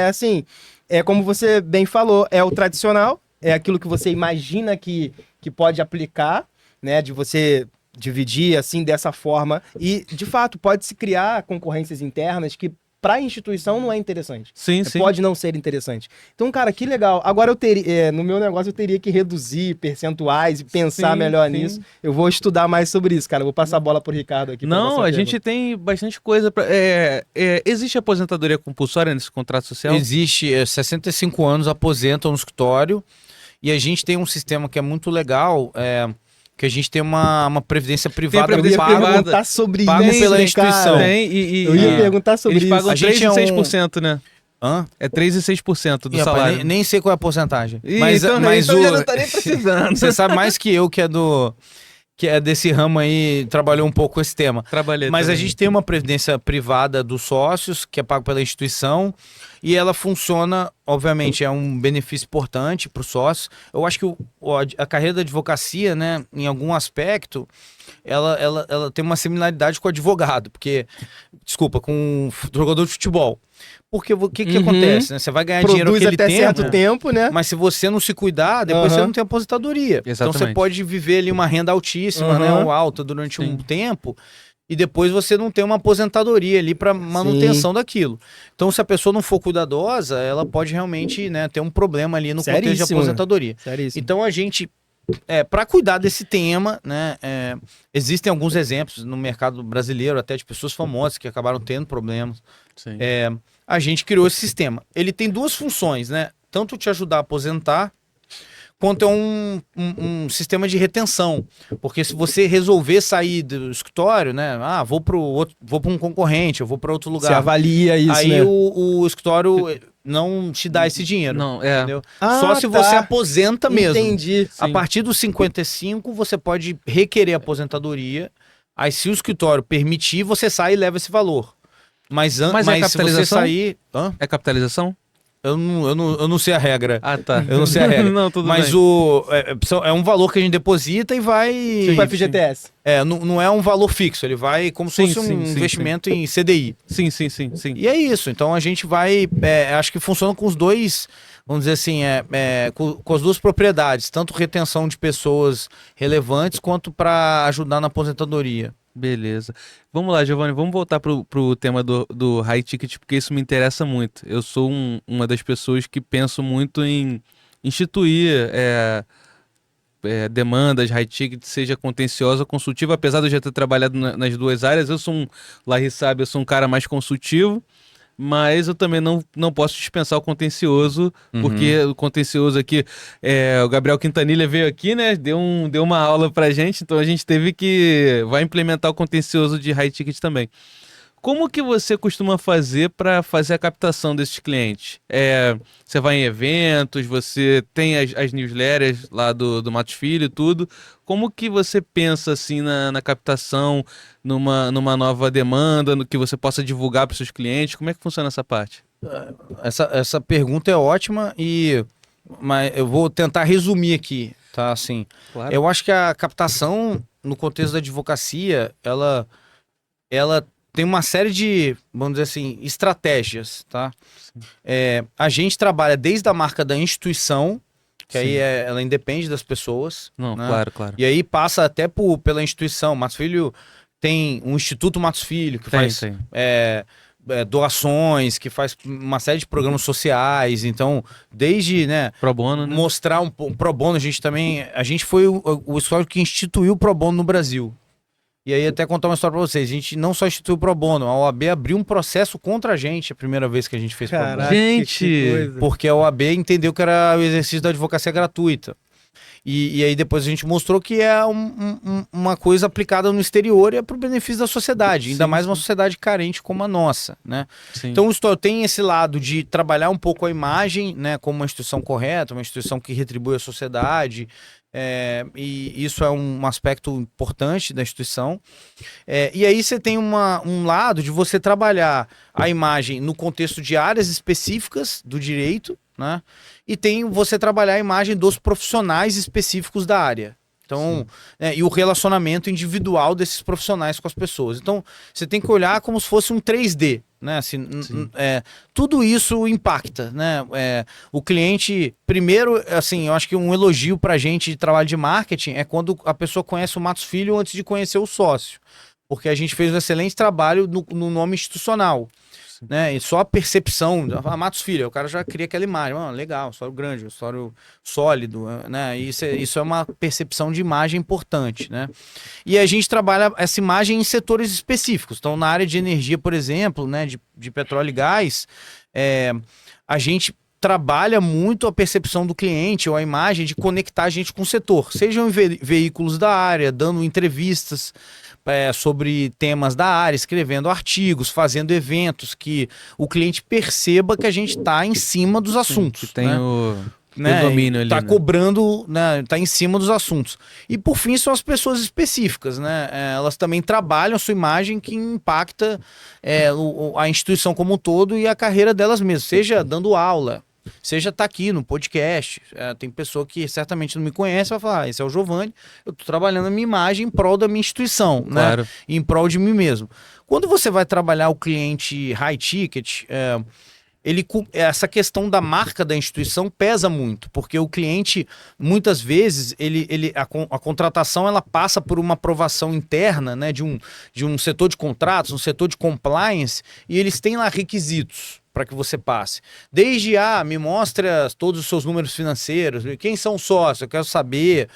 assim, é como você bem falou, é o tradicional, é aquilo que você imagina que pode aplicar, né? De você dividir assim dessa forma. E, de fato, pode-se criar concorrências internas que para a instituição não é interessante. Sim, sim. Pode não ser interessante. Então, cara, que legal. Agora eu teria, no meu negócio eu teria que reduzir percentuais e pensar Sim, melhor sim. nisso. Eu vou estudar mais sobre isso, cara. Eu vou passar a bola pro Ricardo aqui. pra Não, nossa a pergunta. gente tem bastante coisa pra. Existe aposentadoria compulsória nesse contrato social? Existe 65 anos, aposentam no escritório, e a gente tem um sistema que é muito legal, que a gente tem uma previdência privada previdência Eu ia privada, perguntar sobre pago isso, pela hein, instituição. cara. Tem, e Eu ia perguntar sobre eles pagam isso. A gente 3 e é um- 6%, né? Hã? É 3 e 6% do Ih, rapaz, salário. nem sei qual é a porcentagem. Ih, Mas então já não tá nem precisando. Você sabe mais que eu, que é desse ramo aí, trabalhou um pouco com esse tema. Trabalhei Mas a também. gente tem uma previdência privada dos sócios, que é pago pela instituição, e ela funciona, obviamente, é um benefício importante para os sócios. Eu acho que a carreira da advocacia, né, em algum aspecto, ela tem uma similaridade com o advogado, porque, desculpa, com o jogador de futebol. Porque o que acontece, né? Você vai ganhar dinheiro Produz aquele até certo tempo, tempo, né? mas se você não se cuidar, depois você Aham. não tem aposentadoria. Então você Exatamente. pode viver ali uma renda altíssima, né, Aham. ou alta durante Sim. um tempo, e depois você não tem uma aposentadoria ali para manutenção daquilo. Então se a pessoa não for cuidadosa, ela pode realmente, né, ter um problema ali no contexto de Seríssimo, né? aposentadoria. Seríssimo. Então a gente, para cuidar desse tema, né, existem alguns exemplos no mercado brasileiro, até de pessoas famosas que acabaram tendo problemas. Sim. A gente criou esse sistema. Ele tem duas funções, né? Tanto te ajudar a aposentar, quanto é um sistema de retenção. Porque se você resolver sair do escritório, né? Vou para um concorrente, eu vou para outro Você lugar. avalia isso, Aí né? o escritório não te dá esse dinheiro. Não, Entendeu? Ah, Só se tá. você aposenta mesmo. Entendi. A Sim. partir dos 55, você pode requerer aposentadoria. Aí, se o escritório permitir, você sai e leva esse valor. Mas Mas é se você capitalização? sair. Hã? É capitalização? Eu não sei a regra. Ah, tá. Eu não sei a regra. Não, tudo Mas bem. é um valor que a gente deposita e vai. Tipo FGTS. Não é um valor fixo, ele vai como se Sim, fosse sim, um sim, investimento em CDI. Sim. E é isso. Então a gente vai. Acho que funciona com os dois. Vamos dizer assim, com as duas propriedades, tanto retenção de pessoas relevantes quanto para ajudar na aposentadoria. Beleza. Vamos lá, Giovanni, vamos voltar pro tema do high ticket, porque isso me interessa muito. Eu sou uma das pessoas que penso muito em instituir demandas high ticket, seja contenciosa ou consultiva, apesar de eu já ter trabalhado nas duas áreas. Larry sabe, eu sou um cara mais consultivo, mas eu também não posso dispensar o contencioso, porque o contencioso aqui, o Gabriel Quintanilha veio aqui, né, deu uma aula pra gente, então a gente vai implementar o contencioso de high ticket também. Como que você costuma fazer para fazer a captação desses clientes? Você vai em eventos, você tem as newsletters lá do Matos Filho e tudo. Como que você pensa assim na captação, numa nova demanda, no que você possa divulgar para os seus clientes? Como é que funciona essa parte? Essa pergunta é ótima, mas eu vou tentar resumir aqui, tá? Assim, Claro. eu acho que a captação, no contexto da advocacia, ela tem uma série de, vamos dizer assim, estratégias, tá? A gente trabalha desde a marca da instituição, que aí ela independe das pessoas. Não, né? claro. E aí passa até pela instituição. Matos Filho tem um Instituto Matos Filho, que faz Tem. doações, que faz uma série de programas sociais. Então, desde, né, Pro bono, né? mostrar um pro bono, a gente foi o escritório que instituiu o pro bono no Brasil. E aí até contar uma história pra vocês, a gente não só instituiu o pro bono, a OAB abriu um processo contra a gente a primeira vez que a gente fez pro bono. Caraca, Gente! que coisa. Porque a OAB entendeu que era o exercício da advocacia gratuita. E aí depois a gente mostrou que é uma coisa aplicada no exterior e é para o benefício da sociedade, ainda mais uma sociedade carente como a nossa, né? Sim. Então o história tem esse lado de trabalhar um pouco a imagem, né, como uma instituição correta, uma instituição que retribui a sociedade, e isso é um aspecto importante da instituição. E aí você tem um lado de você trabalhar a imagem no contexto de áreas específicas do direito, né? E tem você trabalhar a imagem dos profissionais específicos da área. Então, e o relacionamento individual desses profissionais com as pessoas. Então, você tem que olhar como se fosse um 3D, né? Assim, tudo isso impacta, né? O cliente, primeiro, assim, eu acho que um elogio pra gente de trabalho de marketing é quando a pessoa conhece o Matos Filho antes de conhecer o sócio. Porque a gente fez um excelente trabalho no nome institucional. Né? E só a percepção, Matos Filho, o cara já cria aquela imagem, legal, história grande, história sólido, né? Isso é uma percepção de imagem importante, né? E a gente trabalha essa imagem em setores específicos. Então, na área de energia, por exemplo, né, de petróleo e gás, a gente trabalha muito a percepção do cliente ou a imagem de conectar a gente com o setor, sejam em veículos da área, dando entrevistas sobre temas da área, escrevendo artigos, fazendo eventos, que o cliente perceba que a gente está em cima dos assuntos. Que tem né? o Né? domínio ali. Tá né? cobrando, né? Tá em cima dos assuntos. E por fim são as pessoas específicas, né? Elas também trabalham a sua imagem que impacta a instituição como um todo e a carreira delas mesmas, seja dando aula, seja tá aqui no podcast. Tem pessoa que certamente não me conhece, vai falar, esse é o Giovanni, eu tô trabalhando a minha imagem em prol da minha instituição, Claro. né? Em prol de mim mesmo. Quando você vai trabalhar o cliente high ticket, essa questão da marca da instituição pesa muito, porque o cliente, muitas vezes, a contratação ela passa por uma aprovação interna, né, de um setor de contratos, um setor de compliance, e eles têm lá requisitos para que você passe. Desde, me mostra todos os seus números financeiros, quem são os sócios, eu quero saber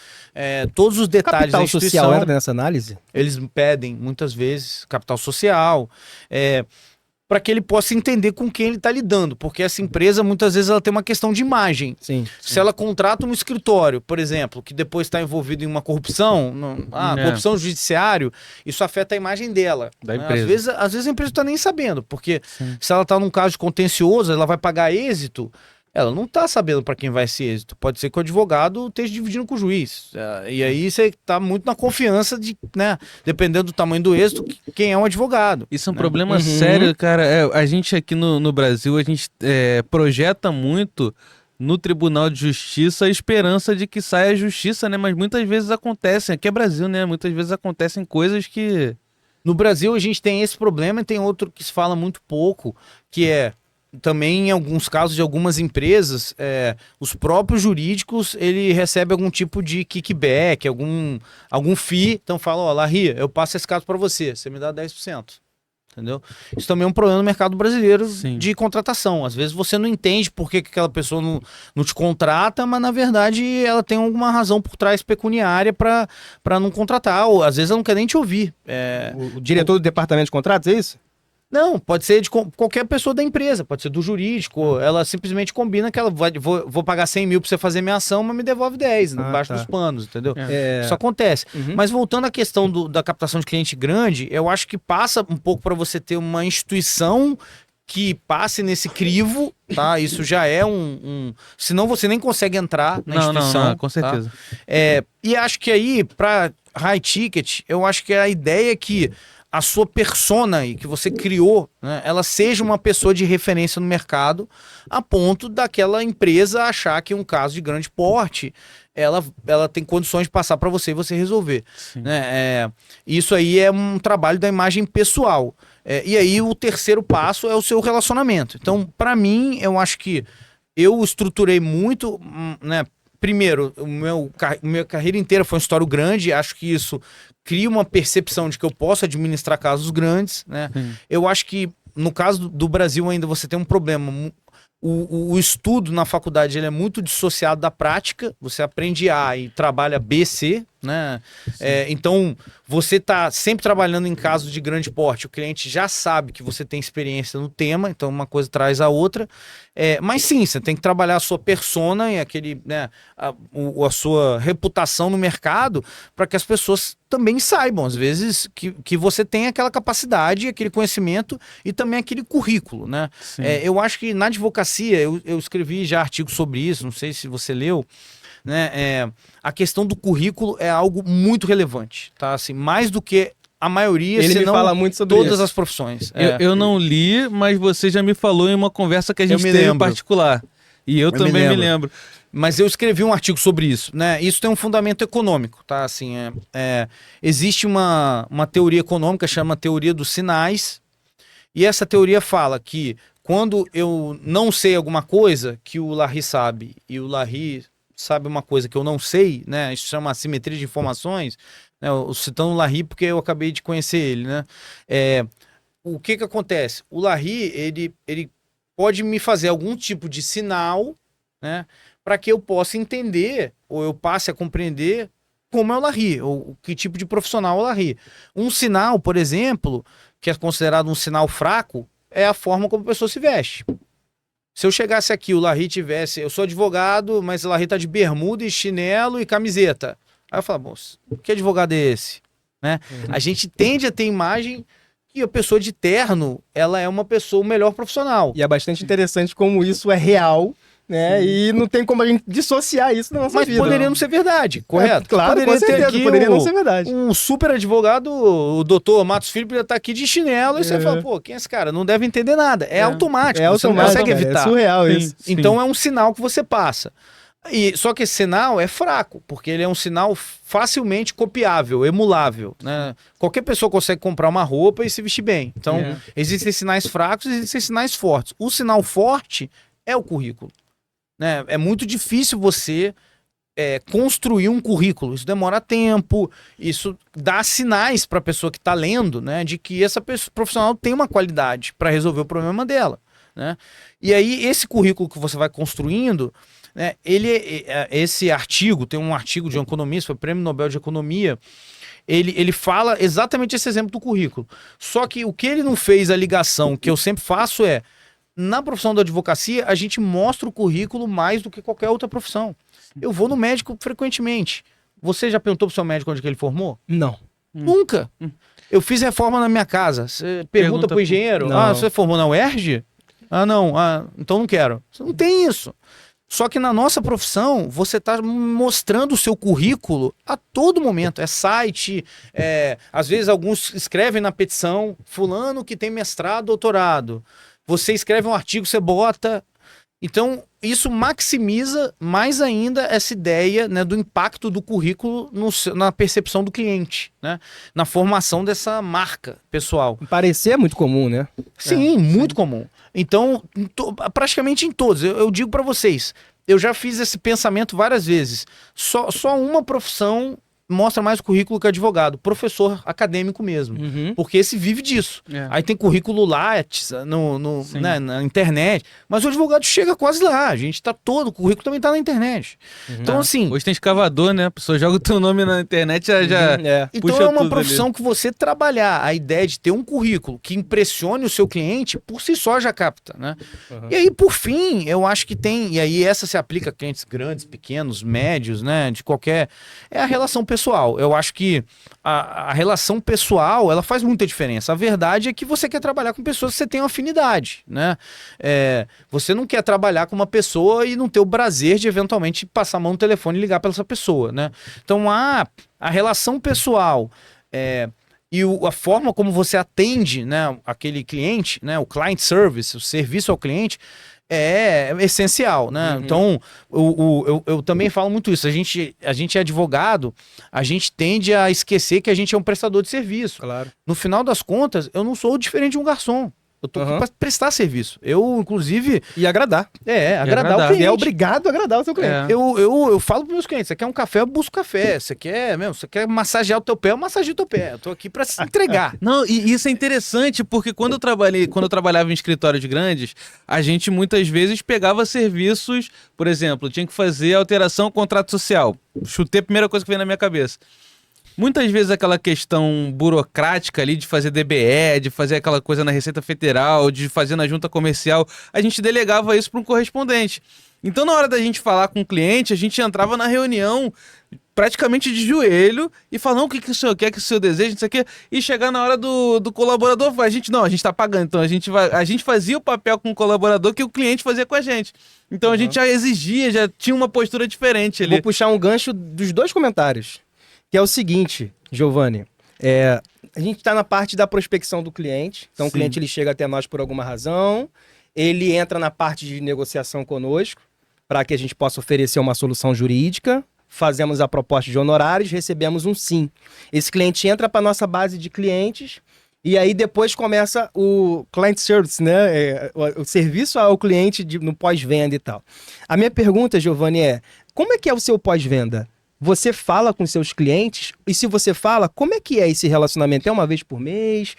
todos os detalhes da Capital instituição. social entra nessa análise? Eles pedem, muitas vezes, capital social, para que ele possa entender com quem ele está lidando, porque essa empresa, muitas vezes, ela tem uma questão de imagem. Sim. Se ela contrata um escritório, por exemplo, que depois está envolvido em uma corrupção, corrupção no judiciário, isso afeta a imagem dela. Da né? empresa. Às vezes a empresa não está nem sabendo, porque se ela está num caso de contencioso, ela vai pagar êxito, ela não está sabendo para quem vai esse êxito. Pode ser que o advogado esteja dividindo com o juiz. E aí você está muito na confiança de, né, dependendo do tamanho do êxito, quem é um advogado. Isso é um né? problema sério, cara. A gente aqui no Brasil, a gente projeta muito no Tribunal de Justiça a esperança de que saia a justiça, né? Mas muitas vezes acontecem, aqui é Brasil, né? Muitas vezes acontecem coisas que... No Brasil a gente tem esse problema e tem outro que se fala muito pouco, que também em alguns casos de algumas empresas, os próprios jurídicos, ele recebe algum tipo de kickback, algum fee, então fala, Larry, eu passo esse caso para você me dá 10%. Entendeu? Isso também é um problema no mercado brasileiro de contratação. Às vezes você não entende por que aquela pessoa não te contrata, mas na verdade ela tem alguma razão por trás pecuniária para não contratar, ou às vezes ela não quer nem te ouvir. O diretor do departamento de contratos, é isso? Não, pode ser de qualquer pessoa da empresa, pode ser do jurídico, ela simplesmente combina que ela vou pagar 100 mil pra você fazer minha ação, mas me devolve 10, embaixo dos panos, entendeu? Isso acontece. Mas voltando à questão da captação de cliente grande, eu acho que passa um pouco para você ter uma instituição que passe nesse crivo, tá? Isso já é senão você nem consegue entrar na instituição. Não, com certeza. Tá? E acho que aí, para high ticket, eu acho que a ideia é que a sua persona aí, que você criou, né, ela seja uma pessoa de referência no mercado, a ponto daquela empresa achar que um caso de grande porte, ela tem condições de passar para você e você resolver. Né? Isso aí é um trabalho da imagem pessoal. E aí o terceiro passo é o seu relacionamento. Então, para mim, eu acho que eu estruturei muito, né? Primeiro, minha carreira inteira foi um histórico grande, acho que isso cria uma percepção de que eu posso administrar casos grandes, né? Eu acho que no caso do Brasil ainda você tem um problema. O estudo na faculdade ele é muito dissociado da prática. Você aprende A e trabalha B, C, né? Então, você está sempre trabalhando em casos de grande porte. O cliente já sabe que você tem experiência no tema, então uma coisa traz a outra. Mas sim, você tem que trabalhar a sua persona e aquele, né, a sua reputação no mercado para que as pessoas também saibam, às vezes, que você tem aquela capacidade, aquele conhecimento e também aquele currículo, né? Eu acho que na advocacia, eu escrevi já artigos sobre isso, não sei se você leu, né? A questão do currículo é algo muito relevante, tá? Assim, mais do que a maioria, Ele me senão fala muito sobre todas isso. as profissões. Eu não li, mas você já me falou em uma conversa que a gente me teve em lembro. particular. E eu também me lembro. Mas eu escrevi um artigo sobre isso, né? Isso tem um fundamento econômico, tá? Assim, existe uma teoria econômica, chama teoria dos sinais, e essa teoria fala que quando eu não sei alguma coisa que o Larry sabe, e o Larry sabe uma coisa que eu não sei, né? Isso chama assimetria de informações, né? Eu citando o Larry porque eu acabei de conhecer ele, né? O que acontece? O Larry, ele pode me fazer algum tipo de sinal, né? Para que eu possa entender, ou eu passe a compreender como é o Larry, ou que tipo de profissional é o Larry. Um sinal, por exemplo, que é considerado um sinal fraco, é a forma como a pessoa se veste. Se eu chegasse aqui, o Larry tivesse... Eu sou advogado, mas o Larry tá de bermuda e chinelo e camiseta. Aí eu falo, moço, que advogado é esse? Né? A gente tende a ter imagem que a pessoa de terno, ela é uma pessoa, o melhor profissional. E é bastante interessante como isso é real, né? Sim. E não tem como a gente dissociar isso na nossa vida. Mas poderia não ser verdade, correto? Claro, poderia com certeza, ter aqui poderia não ser verdade. Um super advogado, o doutor Matos Filho, poderia estar aqui de chinelo, e você fala, pô, quem é esse cara? Não deve entender nada. É automático, você não consegue evitar. É surreal isso. Então é um sinal que você passa. Só que esse sinal é fraco, porque ele é um sinal facilmente copiável, emulável, né? Qualquer pessoa consegue comprar uma roupa e se vestir bem. Então, existem sinais fracos e existem sinais fortes. O sinal forte é o currículo, né? É muito difícil você construir um currículo. Isso demora tempo, isso dá sinais para a pessoa que está lendo, né, de que essa profissional tem uma qualidade para resolver o problema dela, né? E aí, esse currículo que você vai construindo... esse artigo, tem um artigo de um economista, foi Prêmio Nobel de Economia, ele fala exatamente esse exemplo do currículo. Só que o que ele não fez a ligação, que eu sempre faço na profissão da advocacia, a gente mostra o currículo mais do que qualquer outra profissão. Eu vou no médico frequentemente. Você já perguntou pro seu médico onde que ele formou? Não. Nunca. Eu fiz reforma na minha casa. Você pergunta pro engenheiro, você formou na UERJ? Não. Então não quero. Você não tem isso. Só que na nossa profissão, você está mostrando o seu currículo a todo momento. É site, às vezes alguns escrevem na petição, fulano que tem mestrado, doutorado. Você escreve um artigo, você bota. Então, isso maximiza mais ainda essa ideia, né, do impacto do currículo na percepção do cliente, né? Na formação dessa marca pessoal. Parecer é muito comum, né? Sim, muito comum. Então, praticamente em todos. Eu digo para vocês, eu já fiz esse pensamento várias vezes. Só uma profissão mostra mais o currículo que advogado, professor acadêmico mesmo, porque esse vive disso. Aí tem currículo Lattes né, na internet, mas o advogado chega quase lá, a gente tá todo, o currículo também tá na internet. Então assim... Hoje tem escavador, né? A pessoa joga o teu nome na internet já Então é uma profissão ali que você trabalhar a ideia de ter um currículo que impressione o seu cliente, por si só já capta, né? E aí, por fim, eu acho que tem, e aí essa se aplica a clientes grandes, pequenos, médios, né? De qualquer... É a relação pessoal. Eu acho que a relação pessoal, ela faz muita diferença. A verdade é que você quer trabalhar com pessoas que você tem uma afinidade, né? Você não quer trabalhar com uma pessoa e não ter o prazer de eventualmente passar a mão no telefone e ligar para essa pessoa, né? Então, a relação pessoal e a forma como você atende, né, aquele cliente, né, o client service, o serviço ao cliente, é essencial, né? Então, eu também falo muito isso. A gente é advogado, a gente tende a esquecer que a gente é um prestador de serviço. Claro. No final das contas, eu não sou diferente de um garçom. Eu tô aqui pra prestar serviço. Eu, inclusive... E agradar. Agradar o agradar. cliente. E é obrigado a agradar o seu cliente. É. Eu falo pros meus clientes, você quer um café, eu busco café. Você quer massagear o teu pé, eu massageio o teu pé. Eu tô aqui pra se entregar. Não, e isso é interessante, porque quando eu trabalhava em escritórios grandes, a gente muitas vezes pegava serviços, por exemplo, tinha que fazer alteração ao contrato social. Chutei a primeira coisa que veio na minha cabeça. Muitas vezes aquela questão burocrática ali de fazer DBE, de fazer aquela coisa na Receita Federal, de fazer na junta comercial, a gente delegava isso para um correspondente. Então, na hora da gente falar com o cliente, a gente entrava na reunião praticamente de joelho e falar, não, o que o senhor quer, que o senhor deseja, não sei o quê, e chegar na hora do colaborador, a gente tá pagando, então a gente fazia o papel com o colaborador que o cliente fazia com a gente. Então a gente já exigia, já tinha uma postura diferente ali. Vou puxar um gancho dos 2 comentários, que é o seguinte, Giovanni. A gente está na parte da prospecção do cliente. Então, Sim. o cliente ele chega até nós por alguma razão, ele entra na parte de negociação conosco, para que a gente possa oferecer uma solução jurídica, fazemos a proposta de honorários, recebemos um sim. Esse cliente entra para a nossa base de clientes, e aí depois começa o client service, né? O serviço ao cliente no pós-venda e tal. A minha pergunta, Giovanni, como é que é o seu pós-venda? Você fala com seus clientes? E se você fala, como é que é esse relacionamento? É uma vez por mês?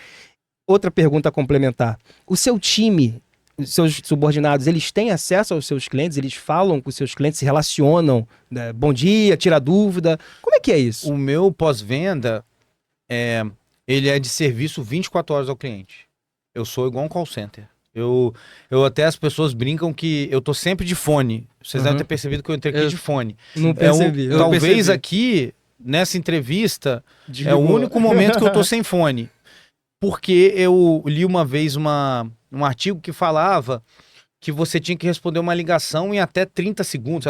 Outra pergunta complementar. O seu time, os seus subordinados, eles têm acesso aos seus clientes? Eles falam com os seus clientes, se relacionam? Né? Bom dia, tira dúvida. Como é que é isso? O meu pós-venda, ele é de serviço 24 horas ao cliente. Eu sou igual um call center. Eu até as pessoas brincam que eu tô sempre de fone. Vocês devem ter percebido que eu entrei aqui de fone. Não percebi. Talvez aqui, nessa entrevista, é o único momento que eu tô sem fone. Porque eu li uma vez um artigo que falava que você tinha que responder uma ligação em até 30 segundos.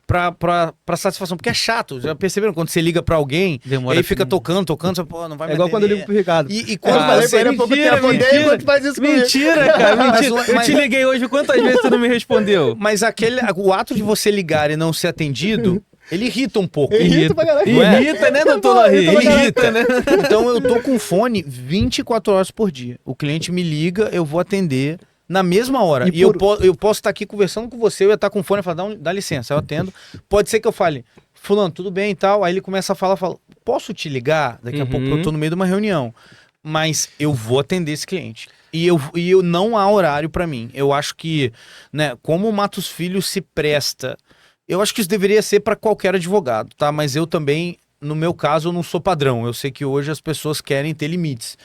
Pra satisfação. Porque é chato. Já perceberam? Quando você liga pra alguém, Demora aí fica tempo. tocando, você, pô, não vai me igual quando eu atender. ligo pro Ricardo. E quando Eu falei pra ele há pouco mentira, tempo, mentira. quando faz isso comigo. Mentira, cara, mentira. Mas- Eu te liguei hoje, quantas vezes você não me respondeu? Mas o ato de você ligar e não ser atendido, ele irrita um pouco. Irrita pra caralho. Irrita, né, doutor Larry? Irrita pra Irrita, né? Então eu tô com fone 24 horas por dia. O cliente me liga, eu vou atender na mesma hora. E E eu posso estar aqui conversando com você, eu ia estar com fone e falar, dá licença, eu atendo. Pode ser que eu fale, fulano, tudo bem e tal. Aí ele começa a falar, posso te ligar? Daqui a pouco eu tô no meio de uma reunião. Mas eu vou atender esse cliente. E eu não há horário pra mim. Eu acho que, né, como o Matos Filho se presta, eu acho que isso deveria ser pra qualquer advogado, tá? Mas eu também, no meu caso, eu não sou padrão. Eu sei que hoje as pessoas querem ter limites.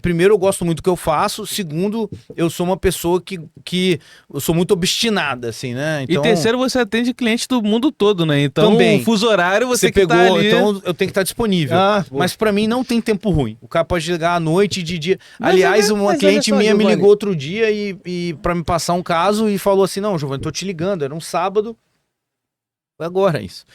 Primeiro, eu gosto muito do que eu faço. Segundo, eu sou uma pessoa que eu sou muito obstinada, assim, né? E terceiro, você atende cliente do mundo todo, né? Então, Também. o fuso horário, você que pegou, tá ali... então eu tenho que estar disponível. Mas pra mim não tem tempo ruim. O cara pode ligar à noite, de dia. Aliás, uma cliente olha só, minha me Giovanni. ligou outro dia e para me passar um caso e falou assim: não, Giovanni, tô te ligando. Era um sábado. Foi agora isso.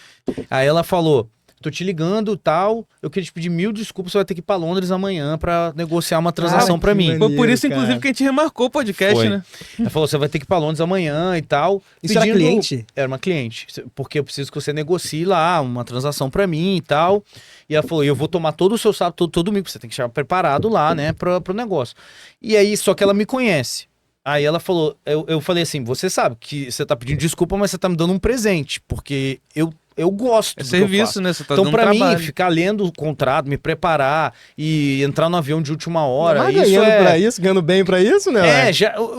Aí ela falou: tô te ligando tal. Eu queria te pedir 1000 desculpas. Você vai ter que ir pra Londres amanhã pra negociar uma transação pra mim. Foi por isso, Maneiro, inclusive, cara. que a gente remarcou o podcast, Foi. né? Ela falou: você vai ter que ir pra Londres amanhã e tal. Isso era cliente? Era uma cliente. Porque eu preciso que você negocie lá uma transação pra mim e tal. E ela falou: eu vou tomar todo o seu sábado, todo domingo. Você tem que estar preparado lá, né, pro negócio. E aí, só que ela me conhece. Aí ela falou, eu falei assim, você sabe que você tá pedindo desculpa, mas você tá me dando um presente, porque eu gosto É do que eu faço. serviço, né? Você tá Então, dando pra mim, trabalho. ficar lendo o contrato, me preparar e entrar no avião de última hora, Mas isso ganhando pra isso, ganhando bem pra isso, né?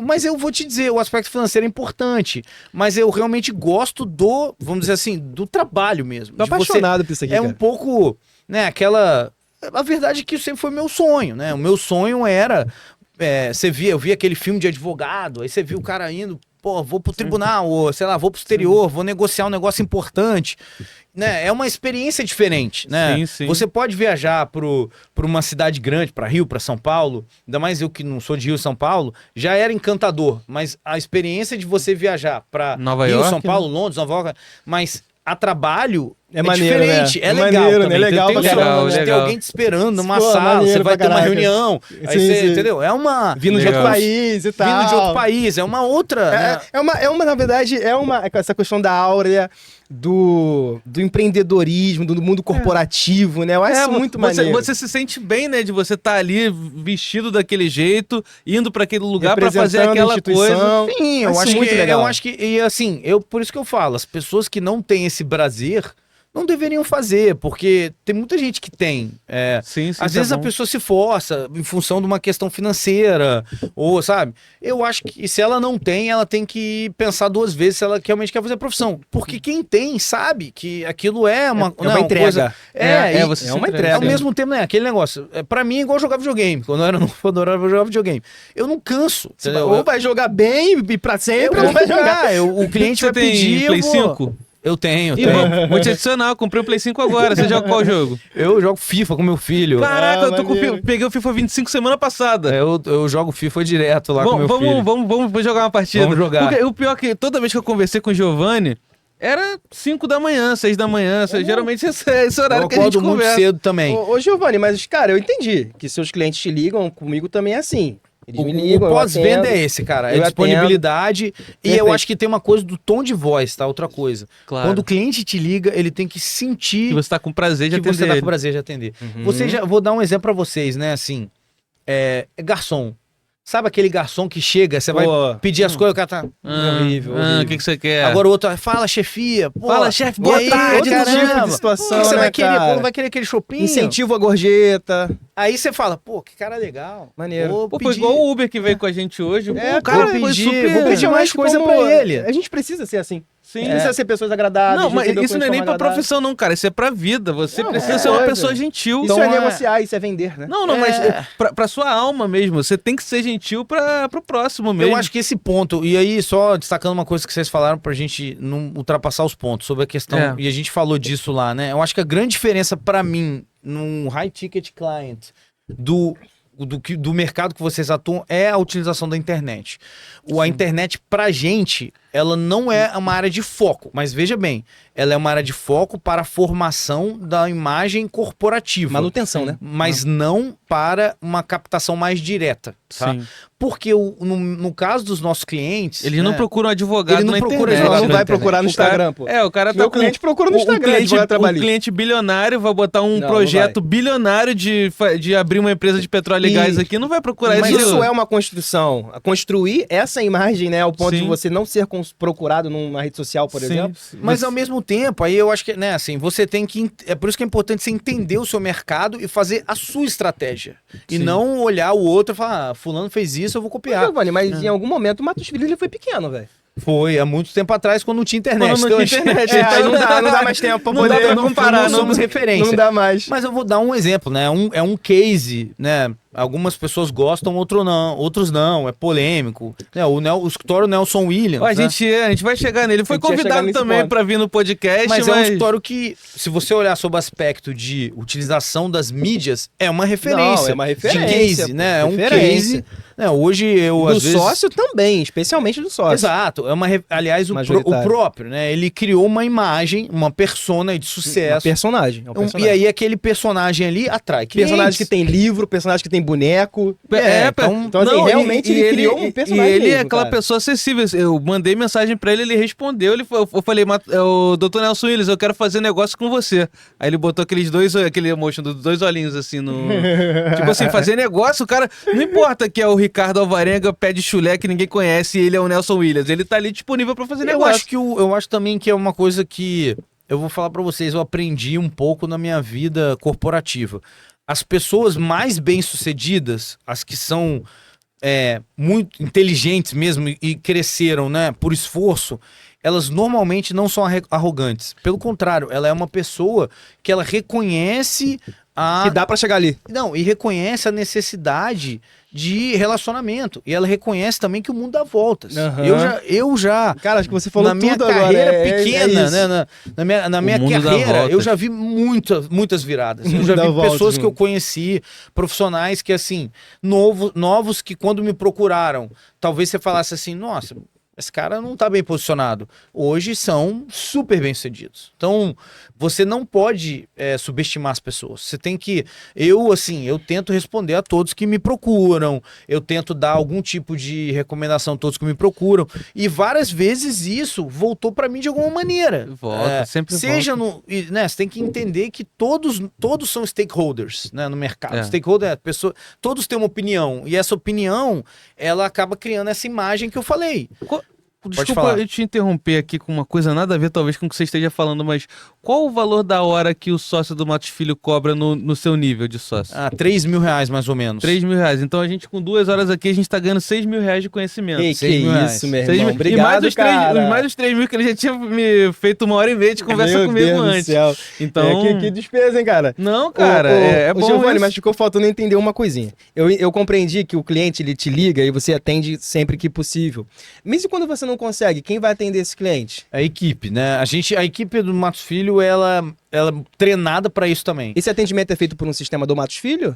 mas eu vou te dizer, o aspecto financeiro é importante, mas eu realmente gosto do, vamos dizer assim, do trabalho mesmo. Tô de você- apaixonado por isso aqui, É cara. um pouco, né, aquela... A verdade é que isso sempre foi meu sonho, né? O meu sonho era... eu via aquele filme de advogado, aí você viu o cara indo, pô, vou pro tribunal, ou sei lá, vou pro exterior, vou negociar um negócio importante, né? É uma experiência diferente, né? Sim, sim. Você pode viajar pra uma cidade grande, pra Rio, pra São Paulo, ainda mais eu que não sou de Rio e São Paulo, já era encantador, mas a experiência de você viajar pra Nova Rio, York, São Paulo, né? Londres, Nova York, mas a trabalho É maneiro, diferente, né? é legal maneiro, também. né? Legal tem, pra tem, caramba. tem legal. alguém te esperando numa Pô, sala, maneiro você vai pra ter uma caraca. reunião, aí Sim, você, sim. entendeu? É uma... Vindo de Legal. outro país e tal. Vindo de outro país, é uma outra... né? Na verdade, essa questão da áurea do empreendedorismo, do mundo corporativo, né? Eu acho isso muito maneiro. Você se sente bem, né, de você estar ali vestido daquele jeito, indo pra aquele lugar pra fazer Representando a aquela coisa. instituição. Sim, eu Acho acho muito que, legal. eu acho que, e assim, por isso que eu falo, as pessoas que não têm esse prazer não deveriam fazer, porque tem muita gente que tem. Sim, Às vezes a pessoa se força em função de uma questão financeira, ou sabe? Eu acho que se ela não tem, ela tem que pensar duas vezes se ela realmente quer fazer a profissão. Porque quem tem sabe que aquilo é uma, É uma entrega. coisa. Você é se uma entrega. entrega. Ao mesmo tempo, né? Aquele negócio. Pra mim é igual jogar videogame. Quando eu era novo, eu adorava jogar videogame. Eu não canso. Entendeu? Ou vai jogar bem e pra Eu sempre, vou ou vai jogar. jogar. O cliente Você vai tem pedir. Play eu vou... 5? Eu tenho. Ih, vou te adicionar, eu comprei o Play 5 agora. Você joga qual jogo? Eu jogo FIFA com meu filho. Caraca, eu tô com maneiro. peguei o FIFA 25 semana passada. Eu jogo FIFA direto lá com meu filho. Vamos jogar uma partida. Vamos jogar. Porque o pior é que toda vez que eu conversei com o Giovanni, era 5 da manhã, 6 da manhã. Geralmente esse é esse horário Eu que a gente acordo muito conversa. cedo também. Ô, Giovanni, mas, cara, eu entendi que seus clientes te ligam, comigo também é assim. Eles me ligam, O eu pós-venda atendo. é esse, cara. eu É disponibilidade. E eu Perfeito. acho que tem uma coisa do tom de voz, tá? Outra coisa. Claro. Quando o cliente te liga, ele tem que sentir Que você tá com prazer de que você atender tá ele. com prazer de atender. Uhum. Vou dar um exemplo pra vocês, né? Assim, garçom. Sabe aquele garçom que chega, você vai Pô, pedir as coisas, o cara tá... horrível, horrível. O que você quer? Agora o outro, fala chefia. Pô, Fala, chefe, e boa aí, tarde, outro caramba? tipo de situação, Pô, você né, vai querer, cara? pô, vai querer aquele shopping? Incentivo a gorjeta. Aí você fala, pô, que cara legal. Maneiro. Vou Pô, foi pedir- igual o Uber que veio com a gente hoje. É, Pô, o cara vou foi pedir- super... vou pedir mais coisa como- pra ele. A gente precisa ser assim. Sim. A gente precisa ser pessoas agradáveis. Não, mas receber isso não é coisas nem pra agradáveis. profissão, não, cara. Isso é pra vida. Você Não, precisa é ser uma coisa. pessoa gentil. Isso Então, é é- negociar, isso é vender, né? Não, mas pra sua alma mesmo. Você tem que ser gentil pro próximo mesmo. Eu acho que esse ponto, e aí só destacando uma coisa que vocês falaram pra gente não ultrapassar os pontos sobre a questão, É. e a gente falou disso lá, né? Eu acho que a grande diferença pra mim num high ticket client do mercado que vocês atuam é a utilização da internet. A internet pra gente, ela não é uma área de foco, mas veja bem, ela é uma área de foco para a formação da imagem corporativa. Manutenção, né? Mas não para uma captação mais direta, tá? Sim. Porque no caso dos nossos clientes... Eles não né, procuram advogado Ele não na procura internet. advogado Não na vai internet. procurar no O cara- Instagram, pô. É, o cara tá Meu com... cliente procura no Instagram, advogado trabalhista. cliente bilionário vai botar um Não, projeto bilionário de abrir uma empresa de petróleo e E- gás aqui, não vai procurar Mas isso. isso é uma construção. Construir essa imagem, né? Ao ponto Sim. de você não ser procurado numa rede social, por Sim, exemplo. sim. Mas ao mesmo tempo, aí eu acho que, né, assim, você tem que... É por isso que é importante você entender o seu mercado e fazer a sua estratégia. E Sim. não olhar o outro e falar, fulano fez isso, eu vou copiar. Giovanni, mas em algum momento o Matos Filho ele foi pequeno, velho. Foi, há muito tempo atrás, quando não tinha internet. Quando não Então, tinha internet. É, aí não dá mais tempo pra Não poder dá pra comparar, não somos referência. Não dá mais. Mas eu vou dar um exemplo, né? É um case, né? Algumas pessoas gostam, outros não. É polêmico. Né? O escritório Nelson Williams. Ó, a né? gente vai chegar nele. Foi A gente ia chegar convidado nesse também ponto. pra vir no podcast, Mas é um escritório que, se você olhar sob o aspecto de utilização das mídias, é uma referência. Não, é uma referência, De case, pô. né? É um Referência. case. Né? Hoje eu, Do às vezes... sócio também, especialmente do sócio. Exato. Aliás, o Majoritário. próprio, né? Ele criou uma imagem, uma persona de Um sucesso. personagem. É um personagem. E aí aquele personagem ali atrai clientes. Personagem que tem livro, personagem que tem boneco. Então, assim, não, realmente ele criou um personagem E ele é mesmo, aquela cara. pessoa acessível. Eu mandei mensagem pra ele, ele respondeu. Eu falei, o Dr. Nelson Williams, eu quero fazer negócio com você. Aí ele botou aquele emotion dos dois olhinhos assim no. Tipo assim, fazer negócio, o cara. Não importa que é o Ricardo Alvarenga, pé de chulé que ninguém conhece e ele é o Nelson Williams. Ele tá ali disponível pra fazer Eu negócio. acho, eu acho também que é uma coisa que eu vou falar pra vocês, eu aprendi um pouco na minha vida corporativa. As pessoas mais bem-sucedidas, as que são muito inteligentes mesmo e cresceram, né, por esforço, elas normalmente não são arrogantes. Pelo contrário, ela é uma pessoa que ela reconhece Que dá pra chegar ali. Não, e reconhece a necessidade de relacionamento. E ela reconhece também que o mundo dá voltas. Aham. Eu já Cara, acho que você falou na minha tudo carreira agora. pequena, isso. né, na minha O mundo dá carreira, voltas. eu já vi muitas viradas. O Eu mundo já dá vi voltas, pessoas que mano. eu conheci, profissionais que, assim, novos que quando me procuraram, talvez você falasse assim, nossa, esse cara não tá bem posicionado. Hoje são super bem-sucedidos. Então, você não pode subestimar as pessoas. Você tem que... eu tento responder a todos que me procuram. Eu tento dar algum tipo de recomendação a todos que me procuram. E várias vezes isso voltou para mim de alguma maneira. Volta, sempre seja volta. você tem que entender que todos são stakeholders, né, no mercado. É. Stakeholder é pessoa... todos têm uma opinião. E essa opinião, ela acaba criando essa imagem que eu falei. Desculpa falar. eu te interromper aqui com uma coisa nada a ver, talvez, com o que você esteja falando, mas qual o valor da hora que o sócio do Matos Filho cobra no seu nível de sócio? R$3.000 mais ou menos. R$3.000. Então a gente, com 2 horas aqui, a gente tá ganhando R$6.000 de conhecimento. Que 6.000 reais. isso, meu 6 irmão. mil. Obrigado, e mais os cara. mais os 3.000 que ele já tinha me feito 1h30 de conversa Meu comigo Deus do antes. céu. Então. Que despesa, hein, cara? Não, cara, é bom. Giovanni, isso. mas ficou faltando entender uma coisinha. Eu compreendi que o cliente ele te liga e você atende sempre que possível. Mas e quando você não consegue, quem vai atender esse cliente? A equipe, né? A equipe do Matos Filho, ela é treinada para isso também. Esse atendimento é feito por um sistema do Matos Filho?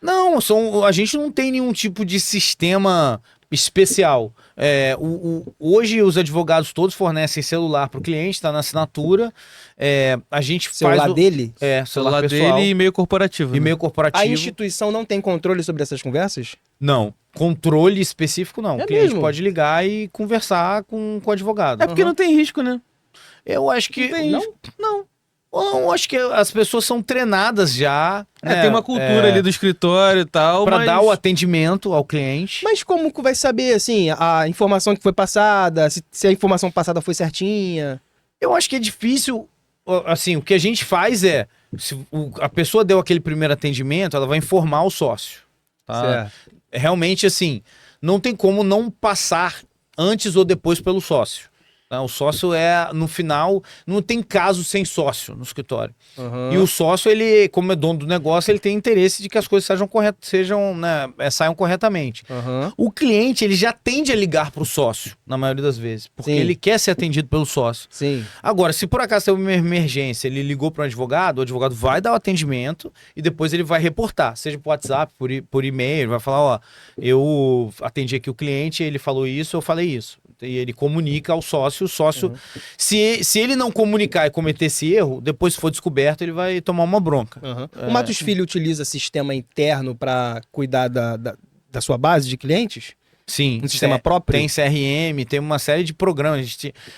Não, a gente não tem nenhum tipo de sistema especial. Hoje os advogados todos fornecem celular para o cliente, está na assinatura. A gente Celular faz dele? celular pessoal dele e e-mail corporativo. e né? e-mail corporativo. A instituição não tem controle sobre essas conversas? Não. Controle específico não. É O cliente mesmo? pode ligar e conversar com o advogado. É porque não tem risco, né? Eu acho que... Não tem Não? risco. Não. Eu acho que as pessoas são treinadas já. né? Tem uma cultura ali do escritório e tal, Para mas... dar o atendimento ao cliente. Mas como que vai saber, assim, a informação que foi passada, se a informação passada foi certinha? Eu acho que é difícil. Assim, o que a gente faz é, se a pessoa deu aquele primeiro atendimento, ela vai informar o sócio. Tá? Certo. Realmente, assim, não tem como não passar antes ou depois pelo sócio. Tá? O sócio no final, não tem caso sem sócio no escritório. Uhum. E o sócio, ele, como é dono do negócio, ele tem interesse de que as coisas saiam corretamente. Uhum. O cliente, ele já tende a ligar para o sócio, na maioria das vezes, porque Sim. ele quer ser atendido pelo sócio. Sim. Agora, se por acaso tem uma emergência, ele ligou para um advogado, o advogado vai dar o atendimento e depois ele vai reportar, seja por WhatsApp, por e-mail, vai falar, ó, eu atendi aqui o cliente, ele falou isso, eu falei isso. E ele comunica ao sócio, o sócio, se ele não comunicar e cometer esse erro, depois se for descoberto, ele vai tomar uma bronca. Uhum. O Matos Filho utiliza sistema interno para cuidar da sua base de clientes? Sim. Um sistema próprio? Tem CRM, tem uma série de programas.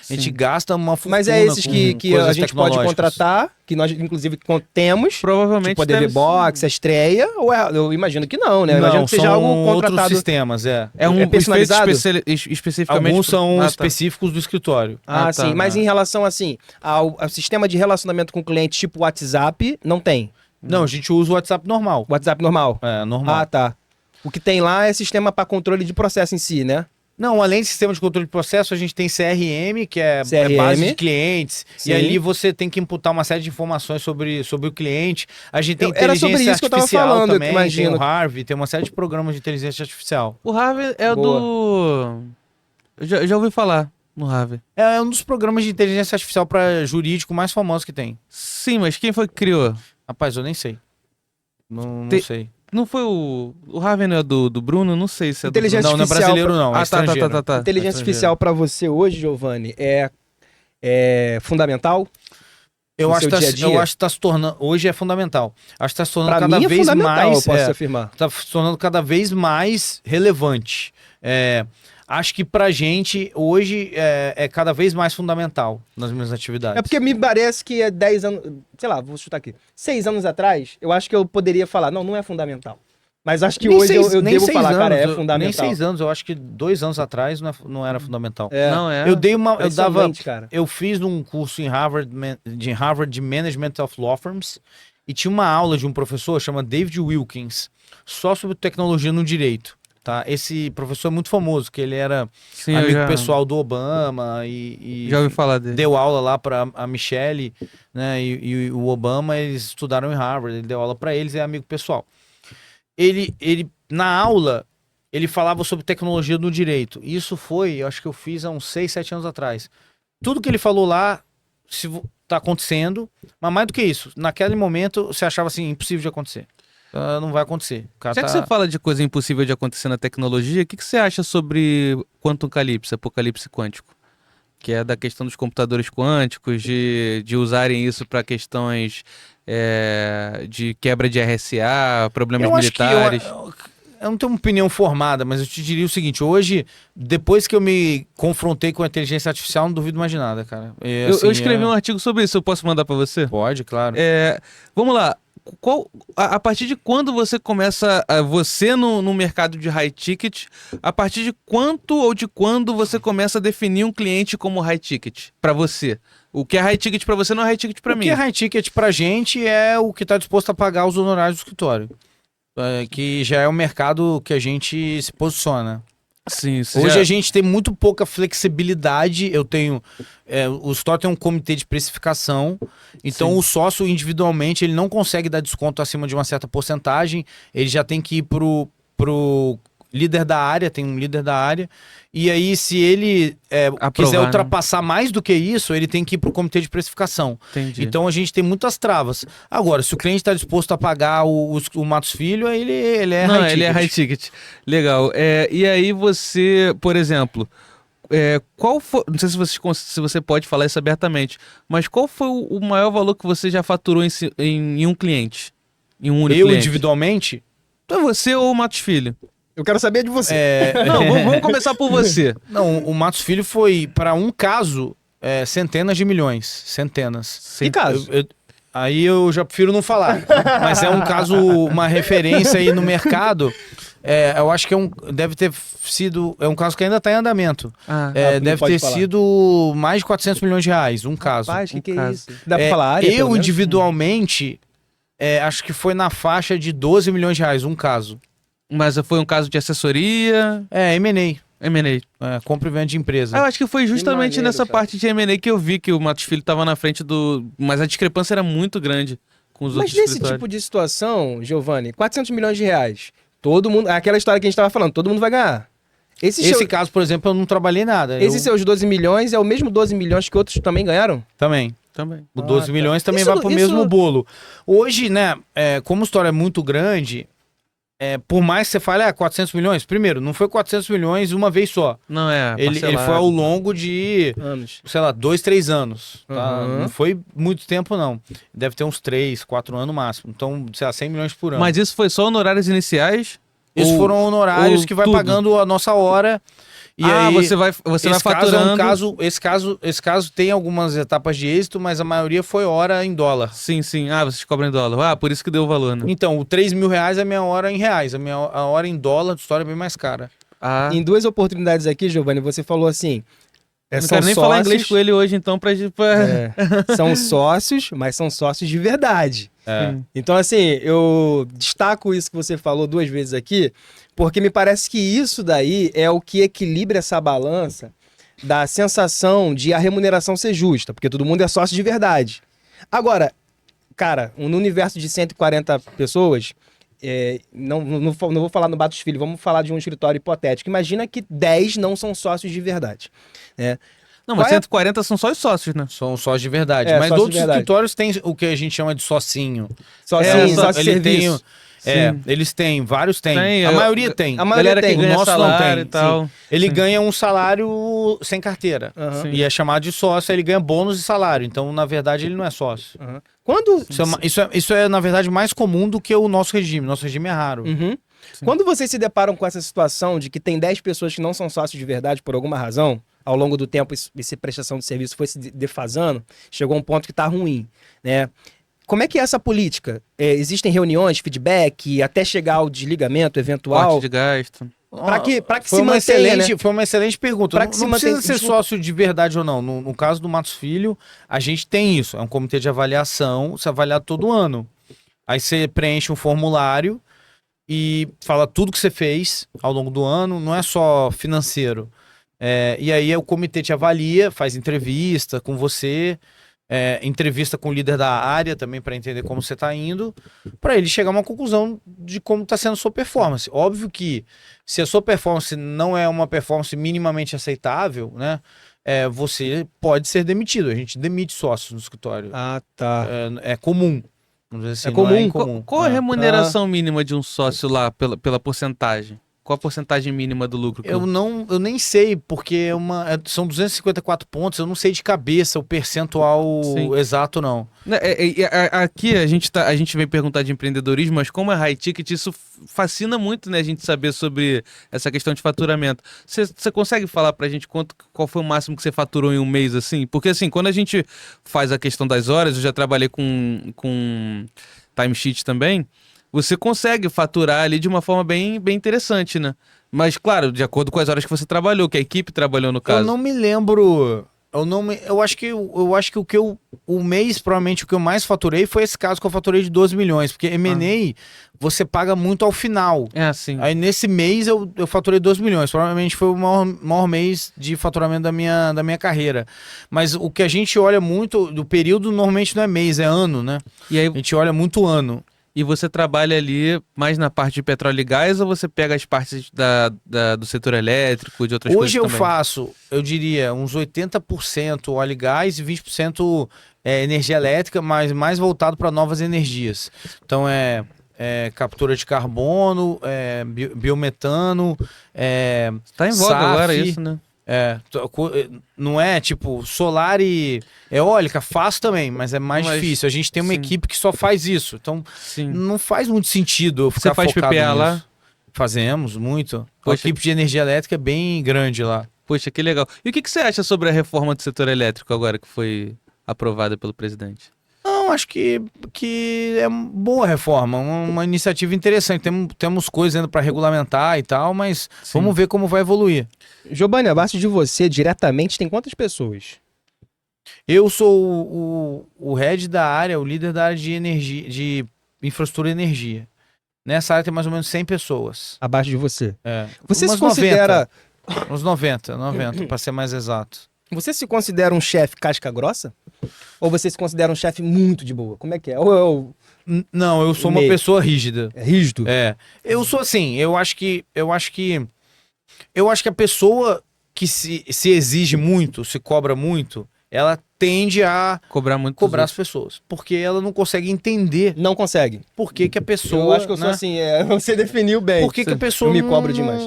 A gente gasta uma fortuna. Mas é esses que coisas a gente pode tecnológicas. contratar, que nós inclusive temos, Provavelmente tipo a deve DV Box, a Estreia, ou eu imagino que não, né? Eu Não, imagino que seja são algo outros contratado. sistemas, É um personalizado? efeito especificamente... Alguns são Ah, tá. específicos do escritório. Ah, Ah, tá, sim. Mas né? em relação, assim, ao sistema de relacionamento com o cliente tipo WhatsApp, não tem. Não, a gente usa o WhatsApp normal. WhatsApp normal. É, normal. Ah, tá. O que tem lá é sistema para controle de processo em si, né? Não, além de sistema de controle de processo, a gente tem CRM, que é CRM. base de clientes. Sim. E ali você tem que imputar uma série de informações sobre o cliente. A gente tem Era sobre inteligência isso que eu tava artificial falando, também, imagino. tem o Harvey, tem uma série de programas de inteligência artificial. O Harvey é o Boa. do... Eu já ouvi falar no Harvey. É um dos programas de inteligência artificial para jurídico mais famosos que tem. Sim, mas quem foi que criou? Rapaz, eu nem sei. Não Tem- sei. Não foi o... O Harvey não é do Bruno? Não sei se é do Inteligência Bruno. Não, não é artificial brasileiro não, é Ah, estrangeiro. tá. Inteligência É artificial para você hoje, Giovanni, é fundamental? Eu no acho, seu que tá, dia a dia? eu acho que tá se tornando... Hoje é fundamental. Acho que tá se tornando Para cada mim é vez fundamental, mais... eu posso afirmar. Tá se tornando cada vez mais relevante. Acho que pra gente, hoje, é cada vez mais fundamental nas minhas atividades. É porque me parece que é 10 anos, sei lá, vou chutar aqui, 6 anos atrás, eu acho que eu poderia falar, não é fundamental. Mas acho que Nem hoje seis- eu nem devo seis falar, cara, é anos, fundamental. Nem 6 anos, eu acho que 2 anos atrás não era fundamental. É. Não é? Eu dei uma... Eu dava... Impressionante, cara. Eu fiz um curso em Harvard de Management of Law Firms e tinha uma aula de um professor chamado David Wilkins, só sobre tecnologia no direito. Tá? Esse professor é muito famoso, que ele era Sim, eu amigo já, pessoal do Obama e já ouvi falar dele. deu aula lá para a Michelle, né, e o Obama, eles estudaram em Harvard, ele deu aula para eles, é amigo pessoal. Ele na aula, ele falava sobre tecnologia no direito. Isso foi, eu acho que eu fiz há uns 6, 7 anos atrás. Tudo que ele falou lá tá acontecendo, mas mais do que isso, naquele momento você achava assim, impossível de acontecer. não vai acontecer. O cara Já que você fala de coisa impossível de acontecer na tecnologia, o que você acha sobre Quantum Calypse, apocalipse quântico? Que é da questão dos computadores quânticos, de usarem isso para questões de quebra de RSA, problemas militares. Eu não tenho uma opinião formada, mas eu te diria o seguinte: hoje, depois que eu me confrontei com a inteligência artificial, não duvido mais de nada, cara. Eu escrevi um artigo sobre isso, eu posso mandar para você? Pode, claro. Vamos lá. A partir de quando você começa, você no mercado de high ticket, a partir de quanto ou de quando você começa a definir um cliente como high ticket para você? O que é high ticket para você não é high ticket para mim. O que é high ticket pra gente é o que tá disposto a pagar os honorários do escritório. Que já é o mercado que a gente se posiciona. Sim, hoje a gente tem muito pouca flexibilidade. O escritório tem um comitê de precificação, então o sócio individualmente ele não consegue dar desconto acima de uma certa porcentagem, ele já tem que ir pro líder da área, tem um líder da área, e aí se ele quiser ultrapassar mais do que isso, ele tem que ir pro comitê de precificação. Entendi. Então a gente tem muitas travas. Agora, se o cliente está disposto a pagar o Matos Filho, ele é high ticket. Ele é high ticket. Legal. E aí você, por exemplo, qual foi, não sei se você pode falar isso abertamente, mas qual foi o maior valor que você já faturou em um cliente? Em um único cliente? Individualmente? Então você ou o Matos Filho? Eu quero saber de você. Não, vamos começar por você. Não, o Matos Filho foi, para um caso, centenas de milhões. Centenas. Que caso? Aí eu já prefiro não falar. Mas é um caso, uma referência aí no mercado. Eu acho que deve ter sido... É um caso que ainda está em andamento. Deve ter sido mais de 400 milhões de reais, um caso. Rapaz, que é isso? Dá pra falar área, eu, individualmente, acho que foi na faixa de 12 milhões de reais, um caso. Mas foi um caso de assessoria? M&A. Compra e venda de empresa. Eu acho que foi justamente nessa parte de M&A que eu vi que o Matos Filho estava na frente Mas a discrepância era muito grande com os outros escritórios. Mas nesse tipo de situação, Giovanni, 400 milhões de reais, todo mundo... Aquela história que a gente estava falando, todo mundo vai ganhar. Esse caso, por exemplo, eu não trabalhei nada. Esses seus 12 milhões é o mesmo 12 milhões que outros também ganharam? Também. O 12 milhões também vai pro mesmo bolo. Hoje, né, como a história é muito grande... por mais que você fale, 400 milhões, primeiro, não foi 400 milhões uma vez só. Não ele foi ao longo de anos. Sei lá, 2, 3 anos. Tá? Não foi muito tempo, não. Deve ter uns 3, 4 anos no máximo. Então, sei lá, 100 milhões por ano. Mas isso foi só honorários iniciais? Esses foram honorários que vai tudo? Pagando a nossa hora. E aí, você vai faturando. Esse caso tem algumas etapas de êxito, mas a maioria foi hora em dólar. Sim. Vocês cobram em dólar. Por isso que deu o valor, né? Então, o 3 mil reais é a minha hora em reais. A hora em dólar de história é bem mais cara. Em duas oportunidades aqui, Giovanni, você falou assim... não quero nem falar inglês com ele hoje, então, são sócios, mas são sócios de verdade. Então, assim, eu destaco isso que você falou 2 vezes aqui, porque me parece que isso daí é o que equilibra essa balança da sensação de a remuneração ser justa, porque todo mundo é sócio de verdade. Agora, cara, no universo de 140 pessoas, não vou falar no Matos Filho, vamos falar de um escritório hipotético. Imagina que 10 não são sócios de verdade, né? Não, mas 140 são só os sócios, né? São sócios de verdade. Mas outros escritórios têm o que a gente chama de socinho. Sócio serviço. Eles têm, vários têm. A maioria tem. A maioria tem. O nosso salário não tem. E tal. Ele ganha um salário sem carteira. E é chamado de sócio, ele ganha bônus de salário. Então, na verdade, ele não é sócio. Isso é, na verdade, mais comum do que o nosso regime. Nosso regime é raro. Quando vocês se deparam com essa situação de que tem 10 pessoas que não são sócios de verdade por alguma razão, ao longo do tempo essa prestação de serviço foi se defasando, chegou a um ponto que está ruim, né? Como é que é essa política? Existem reuniões, feedback, até chegar ao desligamento eventual? Corte de gasto. Para que se mantenha, né? Foi uma excelente pergunta. Não precisa ser sócio de verdade ou não. No caso do Matos Filho, a gente tem isso. É um comitê de avaliação, você avalia todo ano. Aí você preenche um formulário e fala tudo que você fez ao longo do ano, não é só financeiro. E aí o comitê te avalia, faz entrevista com você, entrevista com o líder da área também para entender como você está indo, para ele chegar a uma conclusão de como está sendo a sua performance. Óbvio que se a sua performance não é uma performance minimamente aceitável, né, você pode ser demitido. A gente demite sócios no escritório. Tá. É comum. Vamos dizer assim, É comum. não é incomum. Qual a remuneração mínima de um sócio lá pela porcentagem? Qual a porcentagem mínima do lucro? Eu nem sei, porque são 254 pontos, eu não sei de cabeça o percentual Sim. exato, não. Aqui a gente vem perguntar de empreendedorismo, mas como é high ticket, isso fascina muito, né, a gente saber sobre essa questão de faturamento. Você consegue falar pra gente qual foi o máximo que você faturou em um mês, assim? Porque, assim, quando a gente faz a questão das horas, eu já trabalhei com timesheet também, você consegue faturar ali de uma forma bem, bem interessante, né? Mas, claro, de acordo com as horas que você trabalhou, que a equipe trabalhou no caso. Eu não me lembro. Eu acho que o mês, provavelmente, o que eu mais faturei foi esse caso que eu faturei de 12 milhões. Porque M&A, você paga muito ao final. É assim. Aí nesse mês eu faturei 12 milhões. Provavelmente foi o maior mês de faturamento da minha carreira. Mas o que a gente olha muito, do período normalmente não é mês, é ano, né? E aí, A gente olha muito ano. e você trabalha ali mais na parte de petróleo e gás ou você pega as partes do setor elétrico, de outras coisas Hoje eu também? faço, eu diria, uns 80% óleo e gás e 20% energia elétrica, mas mais voltado para novas energias. Então captura de carbono, biometano, Tá em voga SAF, agora isso, né? não é tipo solar e eólica, faço também, mas é mais Mas, difícil. A gente tem uma sim. equipe que só faz isso, então Sim. não faz muito sentido eu Você ficar faz focado PPA nisso. lá? Fazemos muito. A Poxa. equipe de energia elétrica é bem grande lá. Poxa, que legal. E o que você acha sobre a reforma do setor elétrico agora que foi aprovada pelo presidente? Não, acho que é uma boa reforma, uma iniciativa interessante. Temos coisas ainda para regulamentar e tal, mas Sim. vamos ver como vai evoluir. Giovanni, abaixo de você, diretamente, tem quantas pessoas? Eu sou o head da área, o líder da área de energia, de infraestrutura e energia. Nessa área tem mais ou menos 100 pessoas. Abaixo de você. Você Umas se considera... 90, uns 90 para ser mais exato. Você se considera um chefe casca grossa? Ou você se considera um chefe muito de boa? Como é que é? Ou Não, eu sou uma Meio. pessoa rígida. é rígido? Eu sou assim, eu acho que a pessoa que se exige muito, se cobra muito, ela tende a Cobrar muito dos cobrar as outros. pessoas, porque ela não consegue entender Não consegue. por que a pessoa, Eu acho que eu sou né? assim, você definiu bem. Por que a pessoa eu me não- cobro demais.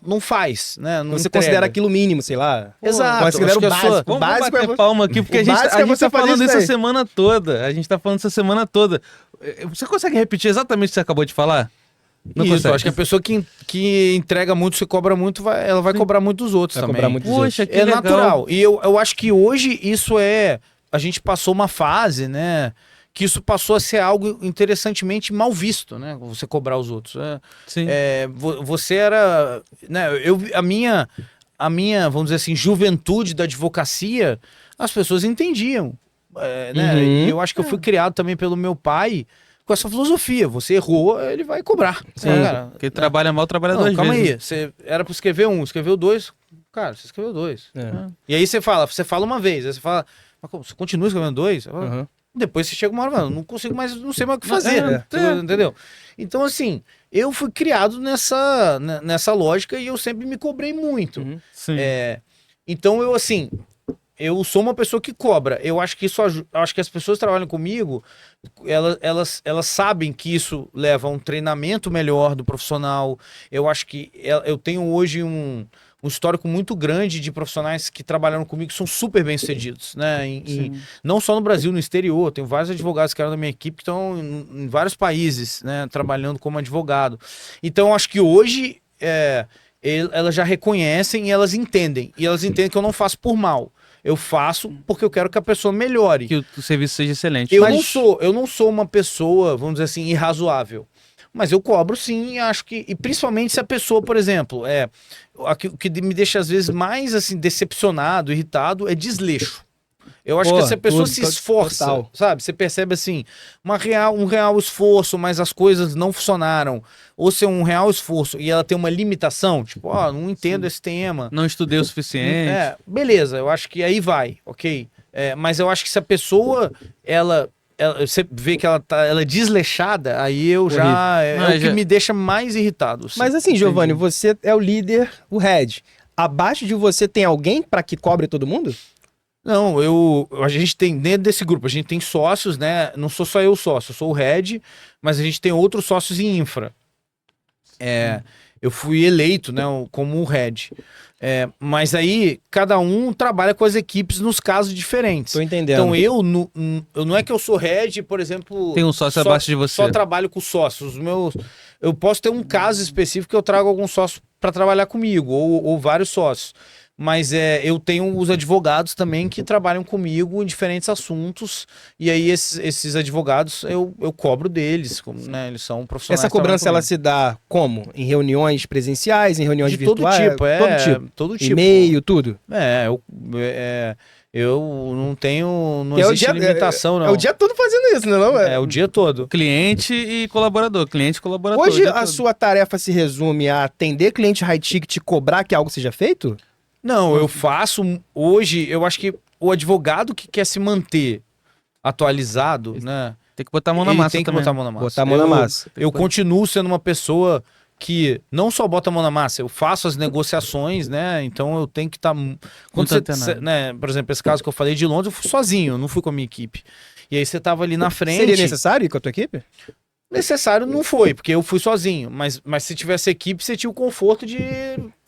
não faz, né? Não Você entrega. considera aquilo mínimo, sei lá. Exato, Considera acho o que a básico. sua- O Vamos básico bater é... palma aqui, porque o a gente básico é tá você fazer falando isso isso a daí. semana toda. A gente tá falando isso a semana toda. Você consegue repetir exatamente o que você acabou de falar? Não Isso, consegue. acho que a pessoa que entrega muito, se cobra muito, ela vai cobrar muito dos outros Vai também. cobrar muito dos Poxa, que É legal. natural. E eu acho que hoje isso a gente passou uma fase, né? Que isso passou a ser algo interessantemente mal visto, né? Você cobrar os outros. Sim. Você era, né? A minha, vamos dizer assim, juventude da advocacia, as pessoas entendiam, né? Uhum. E eu acho que eu fui criado também pelo meu pai com essa filosofia. Você errou, ele vai cobrar. Sim. Cara, Quem trabalha mal, trabalha não, duas calma vezes. aí. Você era para escrever um, escreveu dois. Cara, você escreveu dois. É. E aí você fala uma vez, aí você fala, mas como, você continua escrevendo dois? Eu falo, Uhum. depois você chega uma hora, mano, não consigo mais, não sei mais o que fazer. É. Entendeu? Então, assim, eu fui criado nessa lógica e eu sempre me cobrei muito. Uhum. Sim. Então, eu sou uma pessoa que cobra. Eu acho que acho que as pessoas que trabalham comigo, elas sabem que isso leva a um treinamento melhor do profissional. Eu acho que eu tenho hoje um histórico muito grande de profissionais que trabalharam comigo que são super bem-sucedidos, né? Não só no Brasil, no exterior. Tenho vários advogados que eram da minha equipe que estão em vários países, né? Trabalhando como advogado. Então, acho que hoje elas já reconhecem e elas entendem. E elas entendem que eu não faço por mal. Eu faço porque eu quero que a pessoa melhore. Que o serviço seja excelente. Eu Mas- não sou uma pessoa, vamos dizer assim, irrazoável. Mas eu cobro sim, e acho que. E principalmente se a pessoa, por exemplo, o que me deixa às vezes mais assim, decepcionado, irritado, é desleixo. Eu acho Pô, que se a pessoa tudo, se esforça, total. sabe? Você percebe assim, um real esforço, mas as coisas não funcionaram. Ou se é um real esforço e ela tem uma limitação, tipo, não entendo esse tema. Não estudei o suficiente. Beleza, eu acho que aí vai, ok. Mas eu acho que se a pessoa, você vê que ela é desleixada, aí eu já. Não, o que já- me deixa mais irritado. Assim. Mas assim, Giovanni, você é o líder, o head. Abaixo de você tem alguém pra que cobre todo mundo? Não, a gente tem, dentro desse grupo, a gente tem sócios, né? Não sou só eu sócio, eu sou o head, mas a gente tem outros sócios em infra. Eu fui eleito, né, como o head. Mas aí, cada um trabalha com as equipes nos casos diferentes. Tô entendendo. Então, eu não é que eu sou head, por exemplo... Tem um sócio abaixo de você. Só trabalho com sócios. Eu posso ter um caso específico que eu trago algum sócio para trabalhar comigo, ou vários sócios. Mas eu tenho os advogados também que trabalham comigo em diferentes assuntos. E aí esses advogados eu cobro deles, né? Eles são profissionais. Essa cobrança ela se dá como? Em reuniões presenciais, em reuniões de virtuais? Todo tipo. E-mail, tudo? Eu não tenho. Não existe limitação, não. É o dia todo fazendo isso, não é? É o dia todo. Cliente e colaborador. Cliente e colaborador. Hoje a sua tarefa se resume a atender cliente high ticket e cobrar que algo seja feito? Não, eu faço hoje, eu acho que o advogado que quer se manter atualizado, né? Tem que botar a mão na massa tem que também. botar a mão na massa. Botar a mão na massa. Eu continuo sendo uma pessoa que não só bota a mão na massa, eu faço as negociações, né? Então eu tenho que estar... Quando você, né? Por exemplo, esse caso que eu falei de Londres, eu fui sozinho, eu não fui com a minha equipe. E aí você tava ali na frente... Seria necessário ir com a tua equipe? Necessário não foi, porque eu fui sozinho. Mas se tivesse equipe, você tinha o conforto de...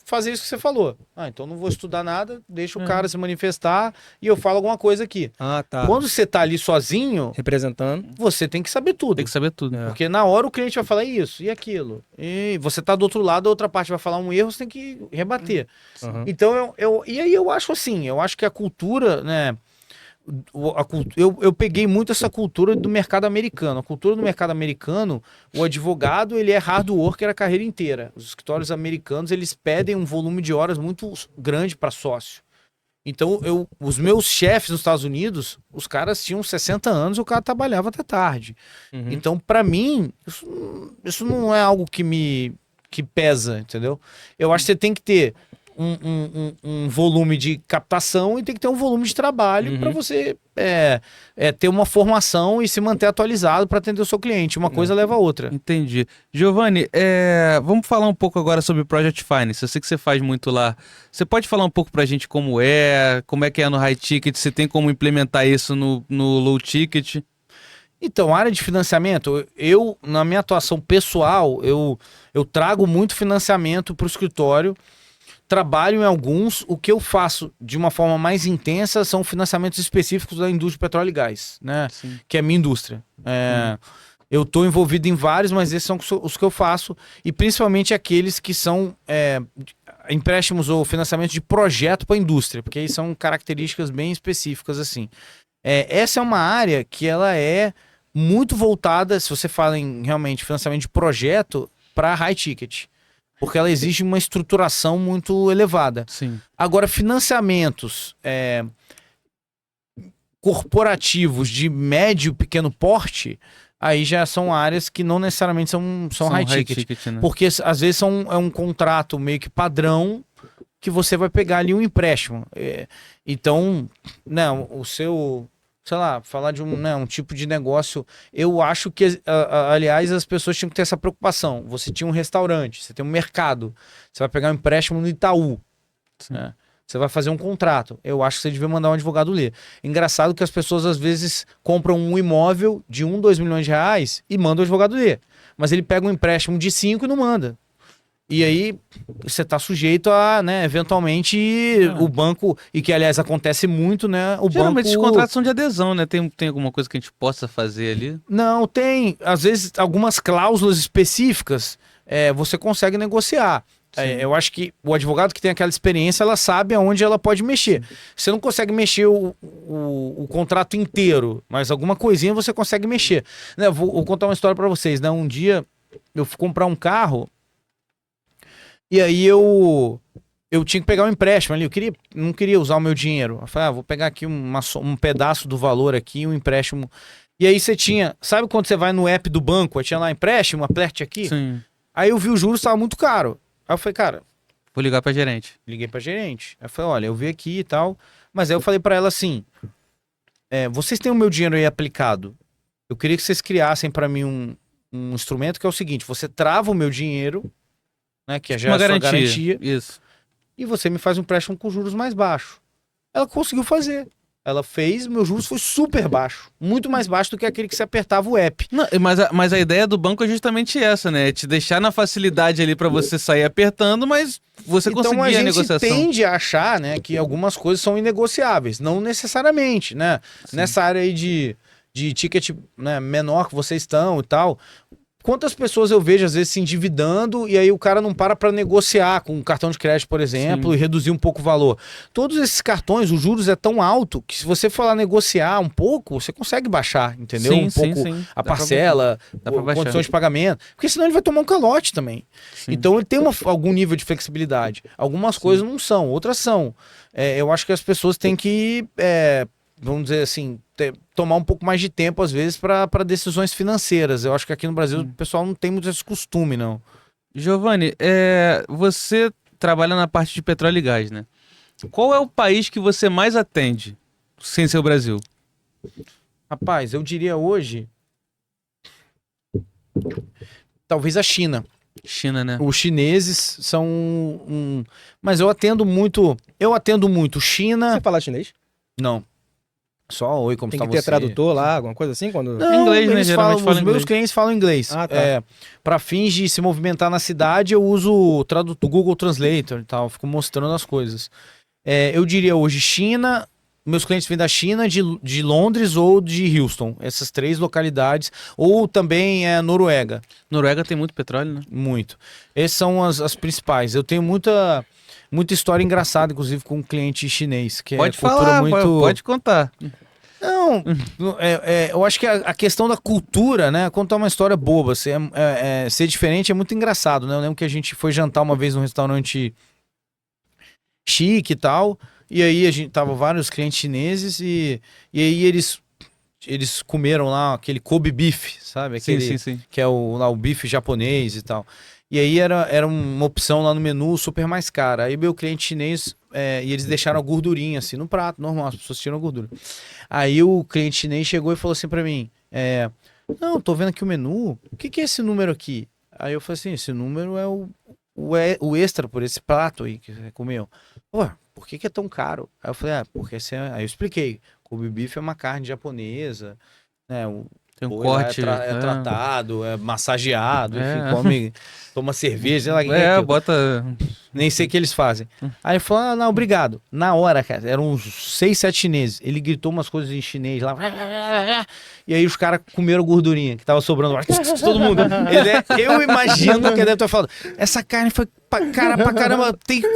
fazer isso que você falou. Então não vou estudar nada, deixa o cara se manifestar e eu falo alguma coisa aqui. Ah, tá. Quando você tá ali sozinho, representando, você tem que saber tudo. Tem que saber tudo. Porque na hora o cliente vai falar isso e aquilo. E você tá do outro lado, a outra parte vai falar um erro, você tem que rebater. Uhum. Então, e aí eu acho assim, eu acho que a cultura, né... Eu peguei muito essa cultura do mercado americano. A cultura do mercado americano, o advogado, ele é hard worker a carreira inteira. Os escritórios americanos, eles pedem um volume de horas muito grande para sócio. Então, os meus chefes nos Estados Unidos, os caras tinham 60 anos e o cara trabalhava até tarde. Uhum. Então, para mim, isso não é algo que pesa, entendeu? Eu acho que você tem que ter um volume de captação e tem que ter um volume de trabalho para você ter uma formação e se manter atualizado para atender o seu cliente. Uma coisa leva a outra. Entendi. Giovanni, vamos falar um pouco agora sobre Project Finance. Eu sei que você faz muito lá. Você pode falar um pouco para a gente como é que é no high ticket, se tem como implementar isso no low ticket? Então, área de financiamento, na minha atuação pessoal, eu trago muito financiamento para o escritório. Trabalho em alguns, o que eu faço de uma forma mais intensa são financiamentos específicos da indústria de petróleo e gás, né? Sim. Que é a minha indústria. Eu estou envolvido em vários, mas esses são os que eu faço, e principalmente aqueles que são empréstimos ou financiamento de projeto para a indústria, porque aí são características bem específicas assim. Essa é uma área que ela é muito voltada, se você fala em realmente financiamento de projeto, para high ticket. Porque ela exige uma estruturação muito elevada. Sim. Agora, financiamentos corporativos de médio e pequeno porte, aí já são áreas que não necessariamente são high ticket. Né? Porque às vezes é um contrato meio que padrão que você vai pegar ali um empréstimo. Então, não, o seu... sei lá, falar de um tipo de negócio, eu acho que, aliás, as pessoas tinham que ter essa preocupação. Você tinha um restaurante, você tem um mercado, você vai pegar um empréstimo no Itaú, né? Você vai fazer um contrato. Eu acho que você devia mandar um advogado ler. Engraçado que as pessoas, às vezes, compram um imóvel de 1, 2 milhões de reais e mandam o advogado ler. Mas ele pega um empréstimo de 5 e não manda. E aí, você está sujeito a, né, eventualmente, o banco, e que, aliás, acontece muito, né, Geralmente banco... os contratos são de adesão, né? Tem alguma coisa que a gente possa fazer ali? Não, tem. Às vezes, algumas cláusulas específicas, você consegue negociar. Eu acho que o advogado que tem aquela experiência, ela sabe aonde ela pode mexer. Você não consegue mexer o contrato inteiro, mas alguma coisinha você consegue mexer. Né, vou contar uma história para vocês, né? Um dia, eu fui comprar um carro, e aí eu tinha que pegar um empréstimo ali, não queria usar o meu dinheiro. Eu falei, vou pegar aqui um pedaço do valor aqui, um empréstimo. E aí você tinha, sabe quando você vai no app do banco, aí tinha lá empréstimo, aperte aqui? Sim. Aí eu vi o juros, estava muito caro. Aí eu falei, cara... vou ligar pra gerente. Liguei pra gerente. Aí eu falei, olha, eu vi aqui e tal, mas aí eu falei pra ela assim, vocês têm o meu dinheiro aí aplicado, eu queria que vocês criassem pra mim um instrumento que é o seguinte, você trava o meu dinheiro, né, que é já a sua garantia. Isso. E você me faz um empréstimo com juros mais baixos. Ela conseguiu fazer. ela fez, meu juros foi super baixo. Muito mais baixo do que aquele que você apertava o app. Não, mas a ideia do banco é justamente essa, né? É te deixar na facilidade ali pra você sair apertando, mas você Então conseguir a a gente negociação. tende a achar, né, que algumas coisas são inegociáveis. Não necessariamente, né? Nessa área aí de ticket, né, menor que vocês estão e tal... Quantas pessoas eu vejo, às vezes, se endividando e aí o cara não para negociar com um cartão de crédito, por exemplo, e reduzir um pouco o valor. Todos esses cartões, os juros é tão alto que se você for lá negociar um pouco, você consegue baixar, entendeu? Sim, um sim, pouco sim. a Dá pra parcela, Dá pra baixar. condições de pagamento. Porque senão ele vai tomar um calote também. Sim. Então ele tem algum nível de flexibilidade. Algumas coisas não são, outras são. Eu acho que as pessoas têm que... vamos dizer assim, tomar um pouco mais de tempo, às vezes, para decisões financeiras. Eu acho que aqui no Brasil o pessoal não tem muito esse costume, não. Giovanni, você trabalha na parte de petróleo e gás, né? Qual é o país que você mais atende, sem ser o Brasil? Rapaz, eu diria hoje... Talvez a China. China, né? Os chineses são Mas eu atendo muito... China... Você fala chinês? Não. Só oi, como Tem está que ter você? tradutor lá, alguma coisa assim? Quando... Não, Inglês, né? eles Geralmente fala os meus inglês. clientes falam inglês. Ah, tá. Para fins de se movimentar na cidade, eu uso o Google Translator e tal, fico mostrando as coisas. Eu diria hoje China, meus clientes vêm da China, de Londres ou de Houston, essas 3 localidades, ou também Noruega, Noruega tem muito petróleo, né? muito. Essas são as principais. Eu tenho muita história engraçada, inclusive, com um cliente chinês, que Pode é cultura falar, muito... pode contar. Não, eu acho que a questão da cultura, né? Contar uma história boba, ser diferente é muito engraçado, né? Eu lembro que a gente foi jantar uma vez num restaurante chique e tal, e aí a gente tava vários clientes chineses e aí eles comeram lá aquele Kobe beef, sabe? Aquele, Sim. que é lá o bife japonês e tal. E aí era uma opção lá no menu super mais cara. Aí meu cliente chinês, e eles deixaram a gordurinha assim no prato, normal, as pessoas tiram a gordura. Aí o cliente chinês chegou e falou assim pra mim, não, tô vendo aqui o menu, o que é esse número aqui? Aí eu falei assim, esse número é o extra por esse prato aí que você comeu. Pô, por que é tão caro? Aí eu falei, porque aí eu expliquei, Kobe beef é uma carne japonesa, né, Tem um boi corte. lá é tratado, é massageado, É. enfim, toma cerveja, sei lá quem é que Bota. nem sei o que eles fazem. Aí ele falou, não, obrigado. Na hora, cara, eram uns 6, 7 chineses. Ele gritou umas coisas em chinês lá. E aí os caras comeram gordurinha que tava sobrando. Todo mundo. Eu imagino que ele deve ter falado, essa carne foi pra caramba, tem que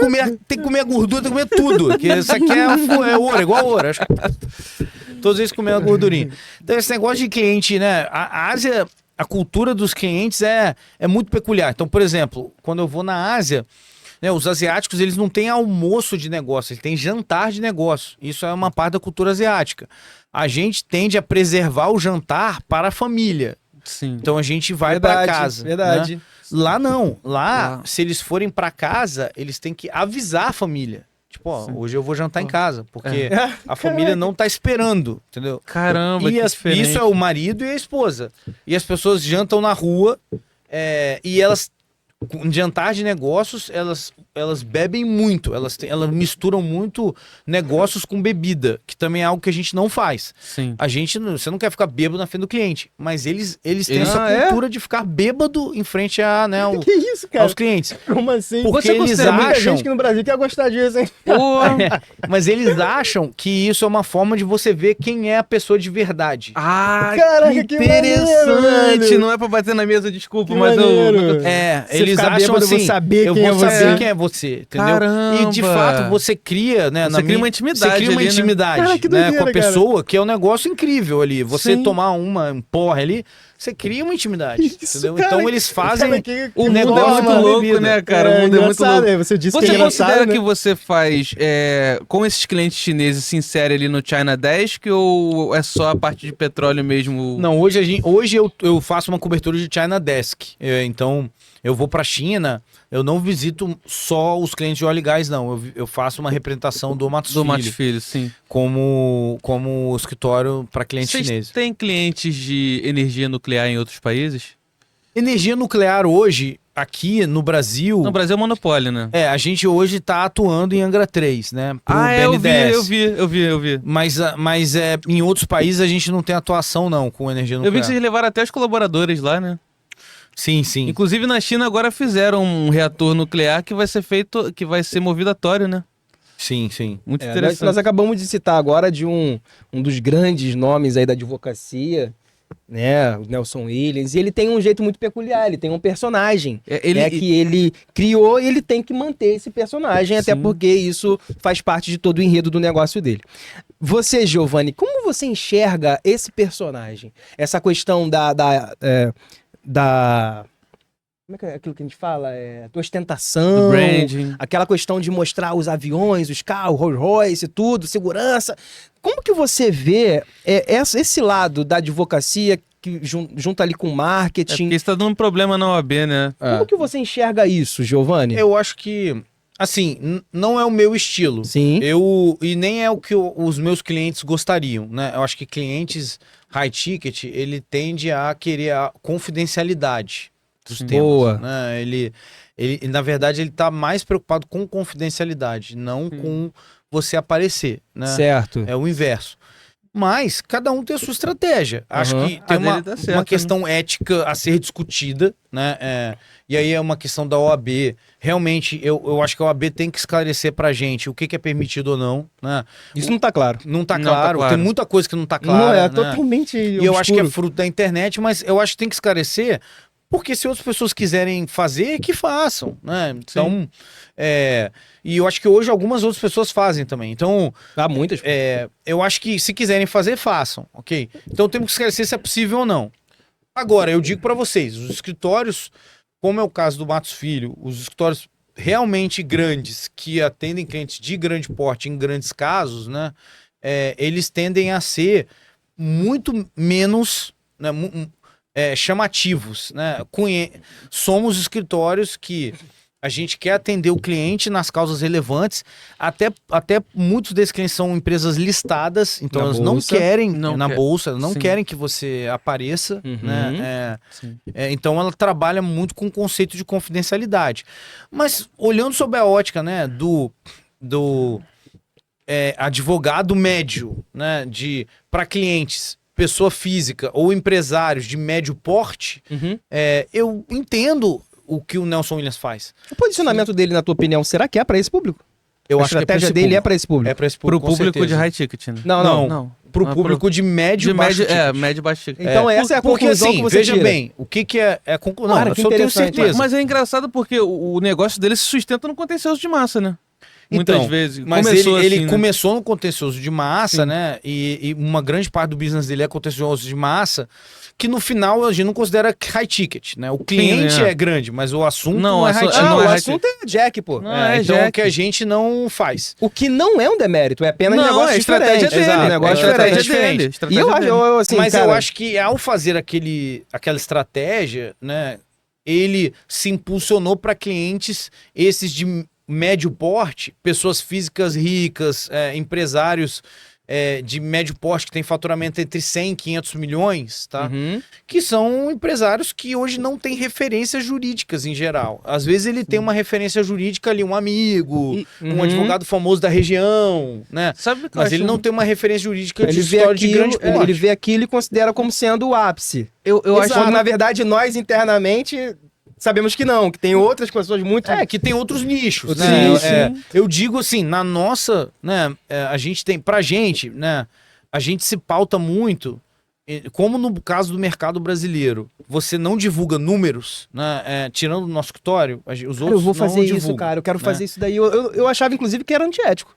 comer a gordura, tem que comer tudo. Que isso aqui é ouro, igual ouro. Acho que todos eles comeram a gordurinha. Então esse negócio de cliente, né? A Ásia... A cultura dos clientes é muito peculiar. Então, por exemplo, quando eu vou na Ásia, né, os asiáticos eles não têm almoço de negócio, eles têm jantar de negócio. Isso é uma parte da cultura asiática. A gente tende a preservar o jantar para a família. Sim. Então a gente vai para casa. Verdade. Né? Lá não. Lá, se eles forem para casa, eles têm que avisar a família. Tipo, hoje eu vou jantar em casa, porque a família não tá esperando, entendeu? Caramba, E que diferente. isso é o marido e a esposa. E as pessoas jantam na rua e elas, com jantar de negócios, elas bebem muito. Elas misturam muito negócios com bebida, que também é algo que a gente não faz. Sim. Você não quer ficar bêbado na frente do cliente, mas eles têm essa Ah, cultura de ficar bêbado em frente Que isso, cara? aos clientes. Como assim? Porque Você eles considera muita acham- gente que no Brasil quer gostar disso, hein? Pô, Mas eles acham que isso é uma forma de você ver quem é a pessoa de verdade. Caraca, que interessante. maneiro, velho. Não é pra bater na mesa, desculpa, Que mas maneiro. eu. Eles ficar acham bêbado, eu vou assim, saber eu quem vou é saber você. quem é você, entendeu? Caramba. E de fato você cria, né? Você cria uma intimidade Você cria uma ali, né? intimidade, Cara, que né? doideira, Com a pessoa, que é um negócio incrível ali. Você Sim. tomar um porre ali, você cria uma intimidade, Isso, entendeu? cara, então eles fazem cara, que O mundo é negócio muito com a louco, bebida. né, cara? O mundo é muito engraçado, louco. né? Você disse Você que é engraçado, considera né? que você faz com esses clientes chineses se insere ali no China Desk ou é só a parte de petróleo mesmo? Não, hoje eu faço uma cobertura de China Desk. Então, eu vou para a China, eu não visito só os clientes de óleo e gás, não. Eu faço uma representação do Matos Do Filho Matos Filho, sim. como escritório para clientes Vocês chineses. têm clientes de energia nuclear em outros países? Energia nuclear hoje, aqui no Brasil... No Brasil é monopólio, né? A gente hoje tá atuando em Angra 3, né? Pro eu BNDES. vi. Mas em outros países a gente não tem atuação, não, com energia nuclear. Eu vi que vocês levaram até os colaboradores lá, né? Sim, sim. Inclusive na China agora fizeram um reator nuclear que vai ser feito, que vai ser movido a tório, né? Sim, sim. Muito Nós interessante. acabamos de citar agora de um dos grandes nomes aí da advocacia, né, o Nelson Williams, e ele tem um jeito muito peculiar, ele tem um personagem, que ele criou e ele tem que manter esse personagem, até porque isso faz parte de todo o enredo do negócio dele. Você, Giovanni, como você enxerga esse personagem? Essa questão da como é que é aquilo que a gente fala? Da ostentação, Do branding. aquela questão de mostrar os aviões, os carros, Rolls Royce, tudo, segurança. Como que você vê esse lado da advocacia que junta ali com marketing? Porque isso tá dando problema na OAB, né? Como que você enxerga isso, Giovanni? Eu acho que, assim, não é o meu estilo. Sim. E nem é o que os meus clientes gostariam, né? Eu acho que clientes high ticket, ele tende a querer a confidencialidade dos temas. Boa. Né? Ele, na verdade, ele tá mais preocupado com confidencialidade, não com você aparecer, né? Certo. É o inverso. Mas cada um tem a sua estratégia. Acho que tem dele tá certo, uma questão ética a ser discutida, né? E aí é uma questão da OAB. Realmente, eu acho que a OAB tem que esclarecer pra gente o que é permitido ou não, né? Isso não tá claro. Não tá Não claro, tá claro. tem muita coisa que não tá Não, clara. né? totalmente E eu acho que é fruto da internet, mas eu acho que tem que esclarecer, porque se outras pessoas quiserem fazer, que façam, né? Então, e eu acho que hoje algumas outras pessoas fazem também. Então, Há muitas. eu acho que se quiserem fazer, façam, ok? Então temos que esclarecer se é possível ou não. Agora, eu digo para vocês, os escritórios, como é o caso do Matos Filho, os escritórios realmente grandes, que atendem clientes de grande porte em grandes casos, né? Eles tendem a ser muito menos, né, chamativos, né? Somos escritórios que a gente quer atender o cliente nas causas relevantes, até muitos desses clientes são empresas listadas, então Na elas bolsa. não querem Não quer. bolsa, não Sim. querem que você apareça, Uhum. né? Sim. Então ela trabalha muito com o conceito de confidencialidade. Mas olhando sob a ótica, né, do advogado médio, né, para clientes, pessoa física ou empresários de médio porte, Uhum. eu entendo o que o Nelson Williams faz. O posicionamento dele, na tua opinião, será que é para esse público? Eu A acho que é pra estratégia esse dele é público. para esse público. É para esse Pro público, com público de certeza. high ticket, né? Não. Pro público de médio De baixo médio, ticket. médio e baixo ticket. Então essa é a Porque conclusão assim, que você veja tira. bem, o que é conclusão? Cara, Não, que eu só tenho interessante. certeza. Mas é engraçado porque o negócio dele se sustenta no contencioso de massa, né? Muitas Então, vezes. Mas Começou ele assim, né? começou no contencioso de massa, Sim. né? E uma grande parte do business dele é contencioso de massa, que no final a gente não considera high ticket, né? O cliente né? é grande, mas o assunto Não, não é o high assunto- ticket. não o é assunto é Jack, pô. Não, é Então Jack. o que a gente não faz. O que não é um demérito, é apenas um Não, negócio é a estratégia diferente. dele. Exato, um negócio é a diferente. estratégia dele. E estratégia eu acho, dele. assim, Mas cara, eu acho que ao fazer aquela estratégia, né, ele se impulsionou para clientes esses de médio porte, pessoas físicas ricas, empresários de médio porte que tem faturamento entre 100 e 500 milhões, tá? Uhum. Que são empresários que hoje não têm referências jurídicas em geral. Às vezes ele tem uma referência jurídica ali, um amigo, um Uhum. advogado famoso da região, né? Sabe o que eu Mas acho ele não tem uma referência jurídica de Ele vê, história de grande aquilo, porte. ele vê aquilo e considera como sendo o ápice. Eu acho Quando, na verdade, nós internamente sabemos que não, que tem outras pessoas muito... Que tem outros nichos, Outros né? nichos. Eu digo assim, na nossa, né, a gente tem, pra gente, né, a gente se pauta muito, como no caso do mercado brasileiro, você não divulga números, né, tirando o nosso escritório, os Cara, outros eu vou não fazer isso, divulgam, cara, eu quero né? fazer isso daí. Eu achava, inclusive, que era antiético.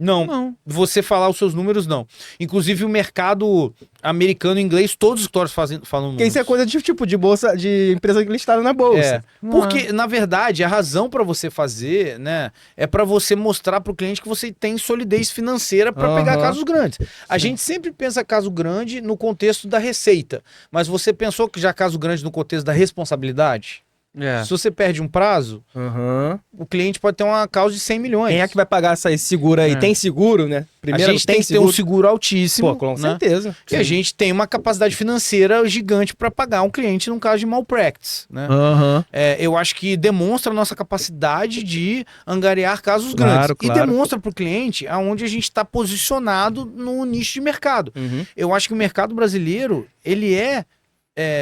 Não, Não. você falar os seus números, não. Inclusive o mercado americano e inglês, todos os escritórios falam números. Porque isso é coisa de tipo de bolsa, de empresa listada na bolsa. Porque, na verdade, a razão para você fazer, né, é para você mostrar para o cliente que você tem solidez financeira para pegar Aham. casos grandes. A gente sempre pensa caso grande no contexto da receita, mas você pensou que já caso grande no contexto da responsabilidade? É. Se você perde um prazo, Aham. o cliente pode ter uma causa de 100 milhões. Quem é que vai pagar esse seguro aí? É. Tem seguro, né? Primeiro, a gente tem que ter um seguro altíssimo. Pô, com né? certeza. E a gente tem uma capacidade financeira gigante para pagar um cliente num caso de malpractice, né? Aham. Eu acho que demonstra a nossa capacidade de angariar casos Claro, grandes. claro. E demonstra para o cliente aonde a gente está posicionado no nicho de mercado. Uhum. Eu acho que o mercado brasileiro, ele é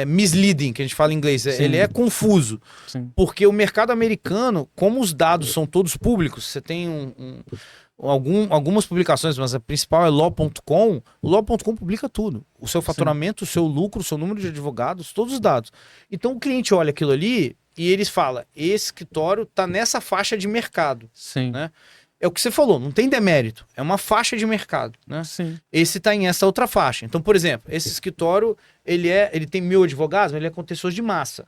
misleading, que a gente fala em inglês. Sim. Ele é confuso. Sim. Porque o mercado americano, como os dados são todos públicos, você tem algumas publicações, mas a principal é law.com. O law.com publica tudo. O seu faturamento, o seu lucro, o seu número de advogados, todos os dados. Então o cliente olha aquilo ali e eles falam, esse escritório está nessa faixa de mercado. Sim. Né? É o que você falou, não tem demérito. É uma faixa de mercado. Né? Sim. Esse está em essa outra faixa. Então, por exemplo, esse escritório, ele tem 1.000 advogados, mas ele é contencioso de massa.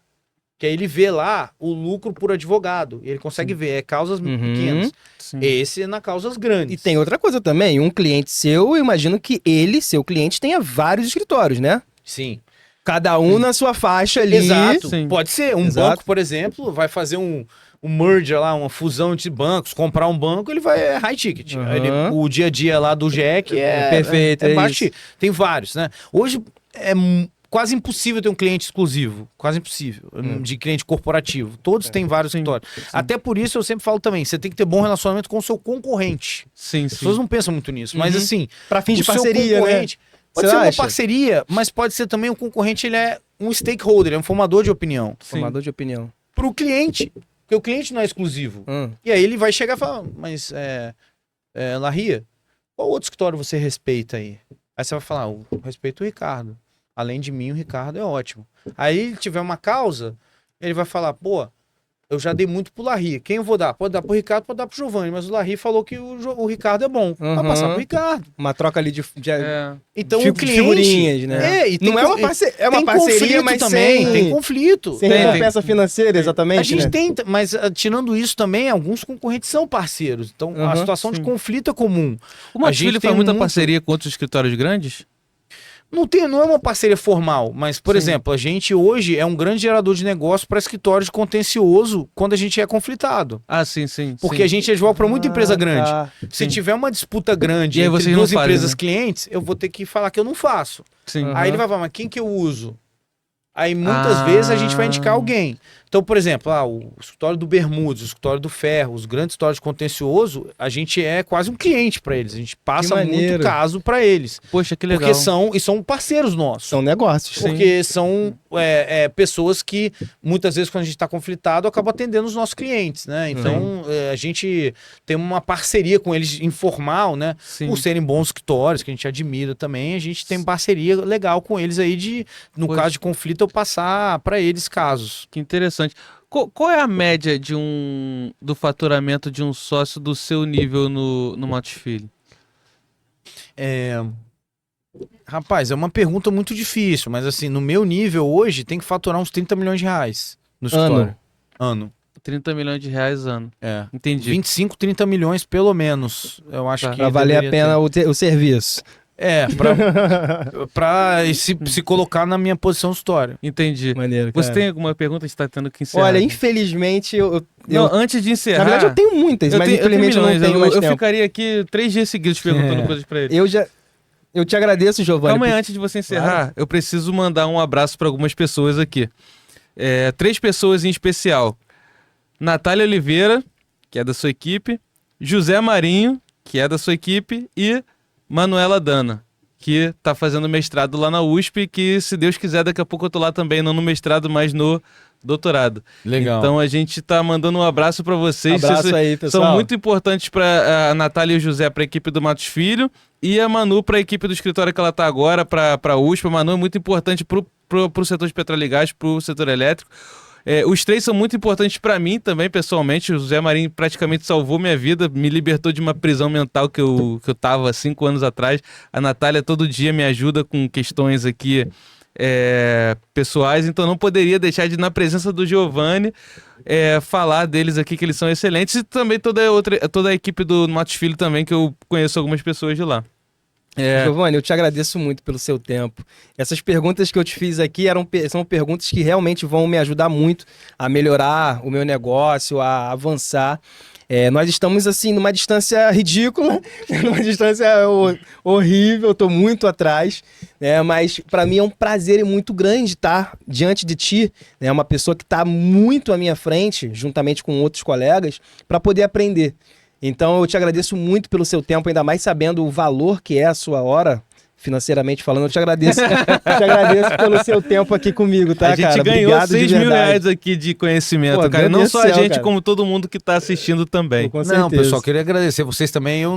Que aí ele vê lá o lucro por advogado. E ele consegue ver, causas pequenas. Sim. Esse é na causas grandes. E tem outra coisa também. Um cliente seu, eu imagino que ele, seu cliente, tenha vários escritórios, né? Sim. Cada um na sua faixa ali. Exato. Sim. Pode ser. Um Exato. banco, por exemplo, vai fazer um merger lá, uma fusão de bancos, comprar um banco, ele vai high ticket. Aham. O dia a dia lá do Jack Perfeito, é baixo. isso. Tem vários, né? Hoje é quase impossível ter um cliente exclusivo. Quase impossível. De cliente corporativo. Todos têm vários escritórios. Até por isso eu sempre falo também, você tem que ter bom relacionamento com o seu concorrente. Sim, As sim. pessoas não pensam muito nisso. Mas assim, Pra fins de o seu parceria, né? concorrente... Pode Você ser uma acha? parceria, mas pode ser também um concorrente, ele é um stakeholder, ele é um formador de opinião. Sim. Formador de opinião. Para o cliente, porque o cliente não é exclusivo. E aí ele vai chegar e falar, mas Larria, qual outro escritório você respeita aí? Aí você vai falar, eu respeito o Ricardo. Além de mim, o Ricardo é ótimo. Aí ele tiver uma causa, ele vai falar, pô, eu já dei muito pro Larry. Quem eu vou dar? Pode dar pro Ricardo, pode dar pro Giovanni. Mas o Larry falou que o Ricardo é bom. Vai Uhum. passar pro Ricardo. Uma troca ali de É. Então Figu- o cliente... figurinhas, né? E tem Não é uma, é uma tem parceria, conflito mas também. sem, Tem conflito. sem Tem. recompensa financeira, exatamente, A gente né? tem, mas tirando isso também, alguns concorrentes são parceiros. Então a Uhum, situação de sim. conflito é comum. O Matos gente Filho tem faz muita muito- parceria com outros escritórios grandes? Não é uma parceria formal, mas, por Sim. exemplo, a gente hoje é um grande gerador de negócio para escritório de contencioso quando a gente é conflitado. Ah, sim, sim. Porque sim. a gente advoga para muita empresa grande. Tá. Se Sim. tiver uma disputa grande E aí entre vocês não duas fazem, empresas né? clientes, eu vou ter que falar que eu não faço. Sim. Aham. Aí ele vai falar, mas quem que eu uso? Aí muitas Ah. vezes a gente vai indicar alguém. Então, por exemplo, o escritório do Bermudes, o escritório do Ferro, os grandes escritórios de contencioso, a gente é quase um cliente para eles. A gente passa muito maneiro. caso para eles. Poxa, que legal. Porque são parceiros nossos. São negócios. Sim. Porque são pessoas que, muitas vezes, quando a gente está conflitado, acabam atendendo os nossos clientes, né? Então, a gente tem uma parceria com eles informal, né? Sim. Por serem bons escritórios, que a gente admira também, a gente tem parceria legal com eles aí de, no Poxa. caso de conflito, eu passar para eles casos. Que interessante. Qual é a média do faturamento de um sócio do seu nível no Matos Filho? Rapaz, é uma pergunta muito difícil, mas assim, no meu nível hoje, tem que faturar uns 30 milhões de reais no escritório. Ano. 30 milhões de reais ano. É. Entendi. 25, 30 milhões pelo menos. Eu acho Tá. que Pra valer a deveria pena o serviço. pra se colocar na minha posição no história. Entendi. Maneiro, Você cara. tem alguma pergunta? A gente tá tendo que encerrar. Olha, infelizmente, Não, antes de encerrar... na verdade, eu tenho muitas, mas infelizmente eu não tenho mais eu tempo. ficaria aqui 3 dias seguidos perguntando coisas pra ele. Eu te agradeço, Giovanni. Calma aí, antes de você encerrar, eu preciso mandar um abraço para algumas pessoas aqui. 3 pessoas em especial. Natália Oliveira, que é da sua equipe. José Marinho, que é da sua equipe. E Manuela Dana, que tá fazendo mestrado lá na USP. Que, se Deus quiser, daqui a pouco eu tô lá também, não no mestrado, mas no doutorado. Legal. Então a gente tá mandando um abraço para vocês. Abraço Vocês aí, pessoal. são muito importantes para a Natália e o José, para a equipe do Matos Filho, e a Manu para a equipe do escritório que ela tá agora, para a USP. A Manu é muito importante pro setor de petróleo e gás, pro setor elétrico. Os 3 são muito importantes para mim também, pessoalmente. O José Marinho praticamente salvou minha vida, me libertou de uma prisão mental que eu tava há 5 anos atrás. A Natália todo dia me ajuda com questões aqui pessoais, então não poderia deixar de, na presença do Giovanni, falar deles aqui, que eles são excelentes, e também toda a equipe do Matos Filho também, que eu conheço algumas pessoas de lá. Giovanni, eu te agradeço muito pelo seu tempo. Essas perguntas que eu te fiz aqui são perguntas que realmente vão me ajudar muito a melhorar o meu negócio, a avançar. Nós estamos, assim, numa distância ridícula, numa distância horrível, estou muito atrás, né? Mas para mim é um prazer e muito grande estar diante de ti, né? Uma pessoa que está muito à minha frente, juntamente com outros colegas, para poder aprender. Então eu te agradeço muito pelo seu tempo, ainda mais sabendo o valor que é a sua hora, financeiramente falando. Eu te agradeço, pelo seu tempo aqui comigo, tá, cara? A gente ganhou Obrigado 6 mil reais aqui de conhecimento, Pô, cara. meu Não Deus só do a céu, gente, cara. como todo mundo que tá assistindo também. Com Não, certeza. pessoal, queria agradecer vocês também. Eu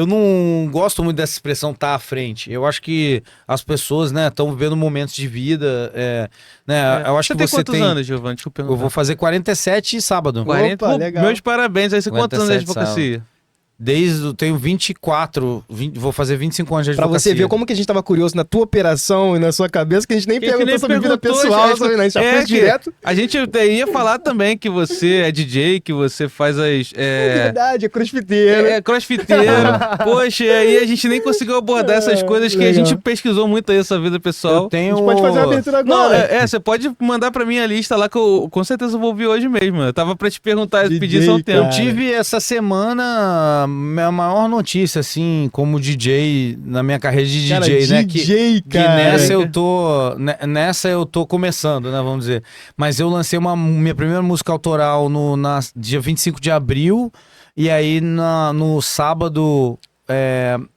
não gosto muito dessa expressão tá à frente. Eu acho que as pessoas, né, estão vivendo momentos de vida, né? Eu acho Você que tem você quantos tem. anos, Giovanni? Deixa eu perguntar. Eu vou fazer 47 sábado. 40. Opa, Pô, legal. meus parabéns. Aí você quantos anos de 47 advocacia? Tenho 24, vou fazer 25 anos de Pra advocacia. você ver como que a gente tava curioso na tua operação e na sua cabeça, que a gente nem Que a gente perguntou nem sobre vida perguntou, pessoal, já- sabe? A gente já É fez que direto. A gente ia falar também que você é DJ, que você faz as... É verdade, é crossfiteiro. crossfiteiro. Poxa, e aí a gente nem conseguiu abordar essas coisas que a legal. gente pesquisou muito aí essa vida pessoal. Eu tenho. A gente pode fazer uma abertura Não, agora. você pode mandar pra mim a lista lá que eu com certeza vou ouvir hoje mesmo. Eu tava pra te perguntar, DJ, pedir só um tempo. Eu tive essa semana a maior notícia, assim, como DJ, na minha carreira de Cara, DJ, né? Que cara. nessa eu tô começando, né? Vamos dizer. Mas eu lancei minha primeira música autoral no dia 25 de abril. E aí no sábado.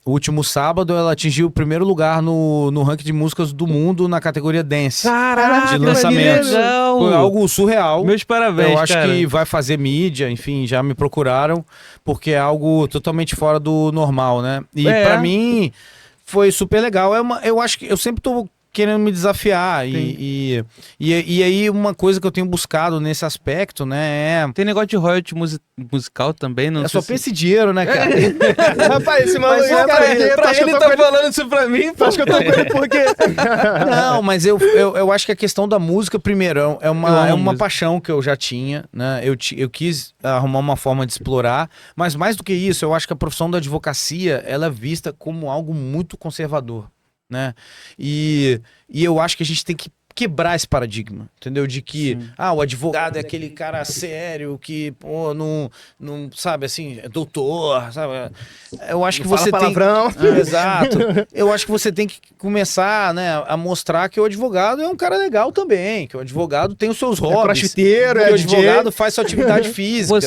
O último sábado ela atingiu o primeiro lugar no ranking de músicas do mundo na categoria Dance. Caraca, de que lançamentos. legal. Foi algo surreal. Meus parabéns, Eu acho cara. que vai fazer mídia, enfim, já me procuraram, porque é algo totalmente fora do normal, né? E pra mim foi super legal. Eu acho que eu sempre tô querendo me desafiar e aí uma coisa que eu tenho buscado nesse aspecto, né, Tem negócio de royalty musical também, não é sei só pensa em dinheiro, né, cara? Rapaz, esse maluco, Mas, cara, pra ele tá falando isso pra mim, pô. acho que eu tô com ele porque... Não, mas eu acho que a questão da música, primeiro, é Eu amo uma música. paixão que eu já tinha, né? Eu quis arrumar uma forma de explorar, mas mais do que isso, eu acho que a profissão da advocacia, ela é vista como algo muito conservador, né? E eu acho que a gente tem que quebrar esse paradigma, entendeu? De que, o advogado é aquele cara sério que, pô, não sabe, assim, é doutor, sabe? Eu acho que Fala você palavrão. tem... Exato. Eu acho que você tem que começar, né, a mostrar que o advogado é um cara legal também, que o advogado tem os seus É hobbies, crossfiteiro, que é o DJ. advogado faz sua atividade física.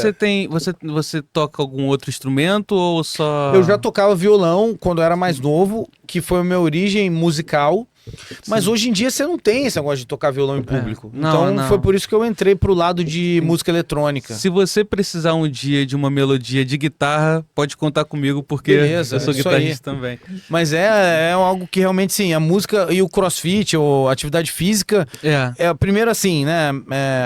Você toca algum outro instrumento ou só... Eu já tocava violão quando eu era mais novo, que foi a minha origem musical. Mas hoje em dia você não tem esse negócio de tocar violão em público. Não, Então não. foi por isso que eu entrei pro lado de música eletrônica. Se você precisar um dia de uma melodia de guitarra, pode contar comigo, porque Beleza, eu sou isso guitarrista também. Mas é algo que realmente, sim, a música e o crossfit, ou atividade física, primeiro assim, né,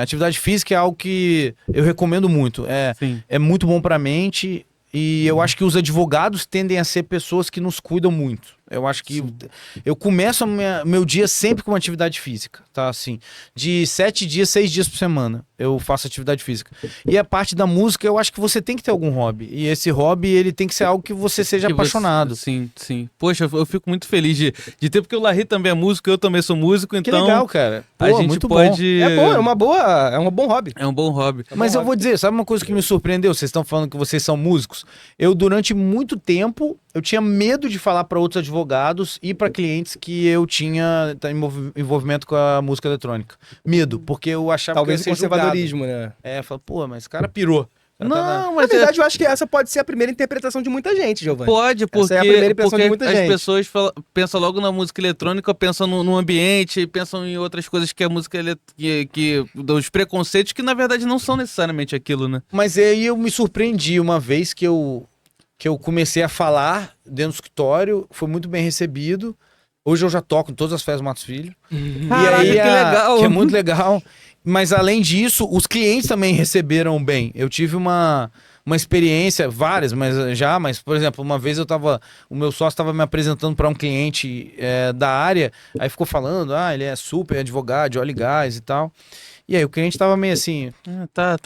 atividade física é algo que eu recomendo muito. Sim. É muito bom pra mente e eu acho que os advogados tendem a ser pessoas que nos cuidam muito. Eu acho que eu começo meu dia sempre com uma atividade física, tá? Assim, de 7 dias, 6 dias por semana eu faço atividade física. E a parte da música, eu acho que você tem que ter algum hobby. E esse hobby, ele tem que ser algo que você seja apaixonado. Sim, sim. Poxa, eu fico muito feliz de ter, porque o Larry também é músico, eu também sou músico, Que então legal, cara. Pô, a gente muito pode... É bom, é um bom hobby. É um bom hobby. Mas eu vou dizer, sabe uma coisa que me surpreendeu? Vocês estão falando que vocês são músicos. Eu, durante muito tempo, eu tinha medo de falar para outros advogados e para clientes que eu tinha envolvimento com a música eletrônica. Medo, porque eu achava Talvez o que eu ia ser conservadorismo, né? julgado. Fala, pô, mas esse cara pirou. Não, Na mas verdade, eu acho que essa pode ser a primeira interpretação de muita gente, Giovanni. pode, porque, Essa é a primeira impressão porque de muita as gente. pessoas pensam logo na música eletrônica, pensam no ambiente, pensam em outras coisas que a música que dos preconceitos que na verdade não são necessariamente aquilo, né? Mas aí eu me surpreendi uma vez que eu comecei a falar dentro do escritório, foi muito bem recebido. Hoje eu já toco em todas as festas do Matos Filho. Caraca, que legal! Que é muito legal. Mas além disso, os clientes também receberam bem. Eu tive uma experiência, várias, mas, por exemplo, uma vez o meu sócio estava me apresentando para um cliente da área, aí ficou falando, ele é super advogado de óleo e gás e tal. E aí o cliente tava meio assim, Tá.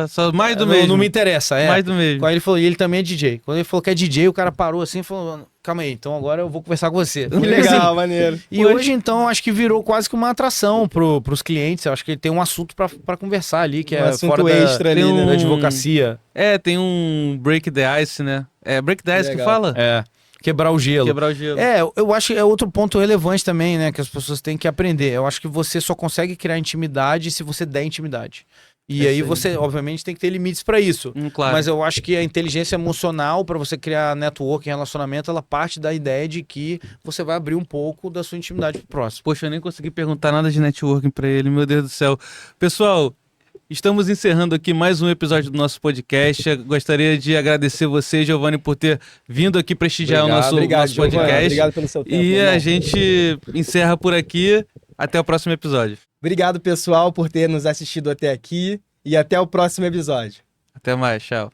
Só mais do não, mesmo. não me interessa, Mais do mesmo. Aí ele falou, e ele também é DJ. Quando ele falou que é DJ, o cara parou assim e falou, calma aí, então agora eu vou conversar com você. Que legal, maneiro. E hoje, então, acho que virou quase que uma atração pros clientes. Eu acho que ele tem um assunto pra conversar ali, que Um é assunto fora extra ali, tem né? da um- advocacia. Tem um break the ice, né? É break the ice que Legal. fala? É, quebrar o gelo. Quebrar o gelo. Eu acho que é outro ponto relevante também, né? Que as pessoas têm que aprender. Eu acho que você só consegue criar intimidade se você der intimidade. E aí você, obviamente, tem que ter limites pra isso. Claro. Mas eu acho que a inteligência emocional para você criar network, relacionamento, ela parte da ideia de que você vai abrir um pouco da sua intimidade pro próximo. Poxa, eu nem consegui perguntar nada de networking pra ele, meu Deus do céu. Pessoal, estamos encerrando aqui mais um episódio do nosso podcast. Eu gostaria de agradecer você, Giovanni, por ter vindo aqui prestigiar o nosso Giovanni. podcast. Obrigado pelo seu tempo. E irmão. a gente encerra por aqui. Até o próximo episódio. Obrigado, pessoal, por ter nos assistido até aqui. E até o próximo episódio. Até mais, tchau.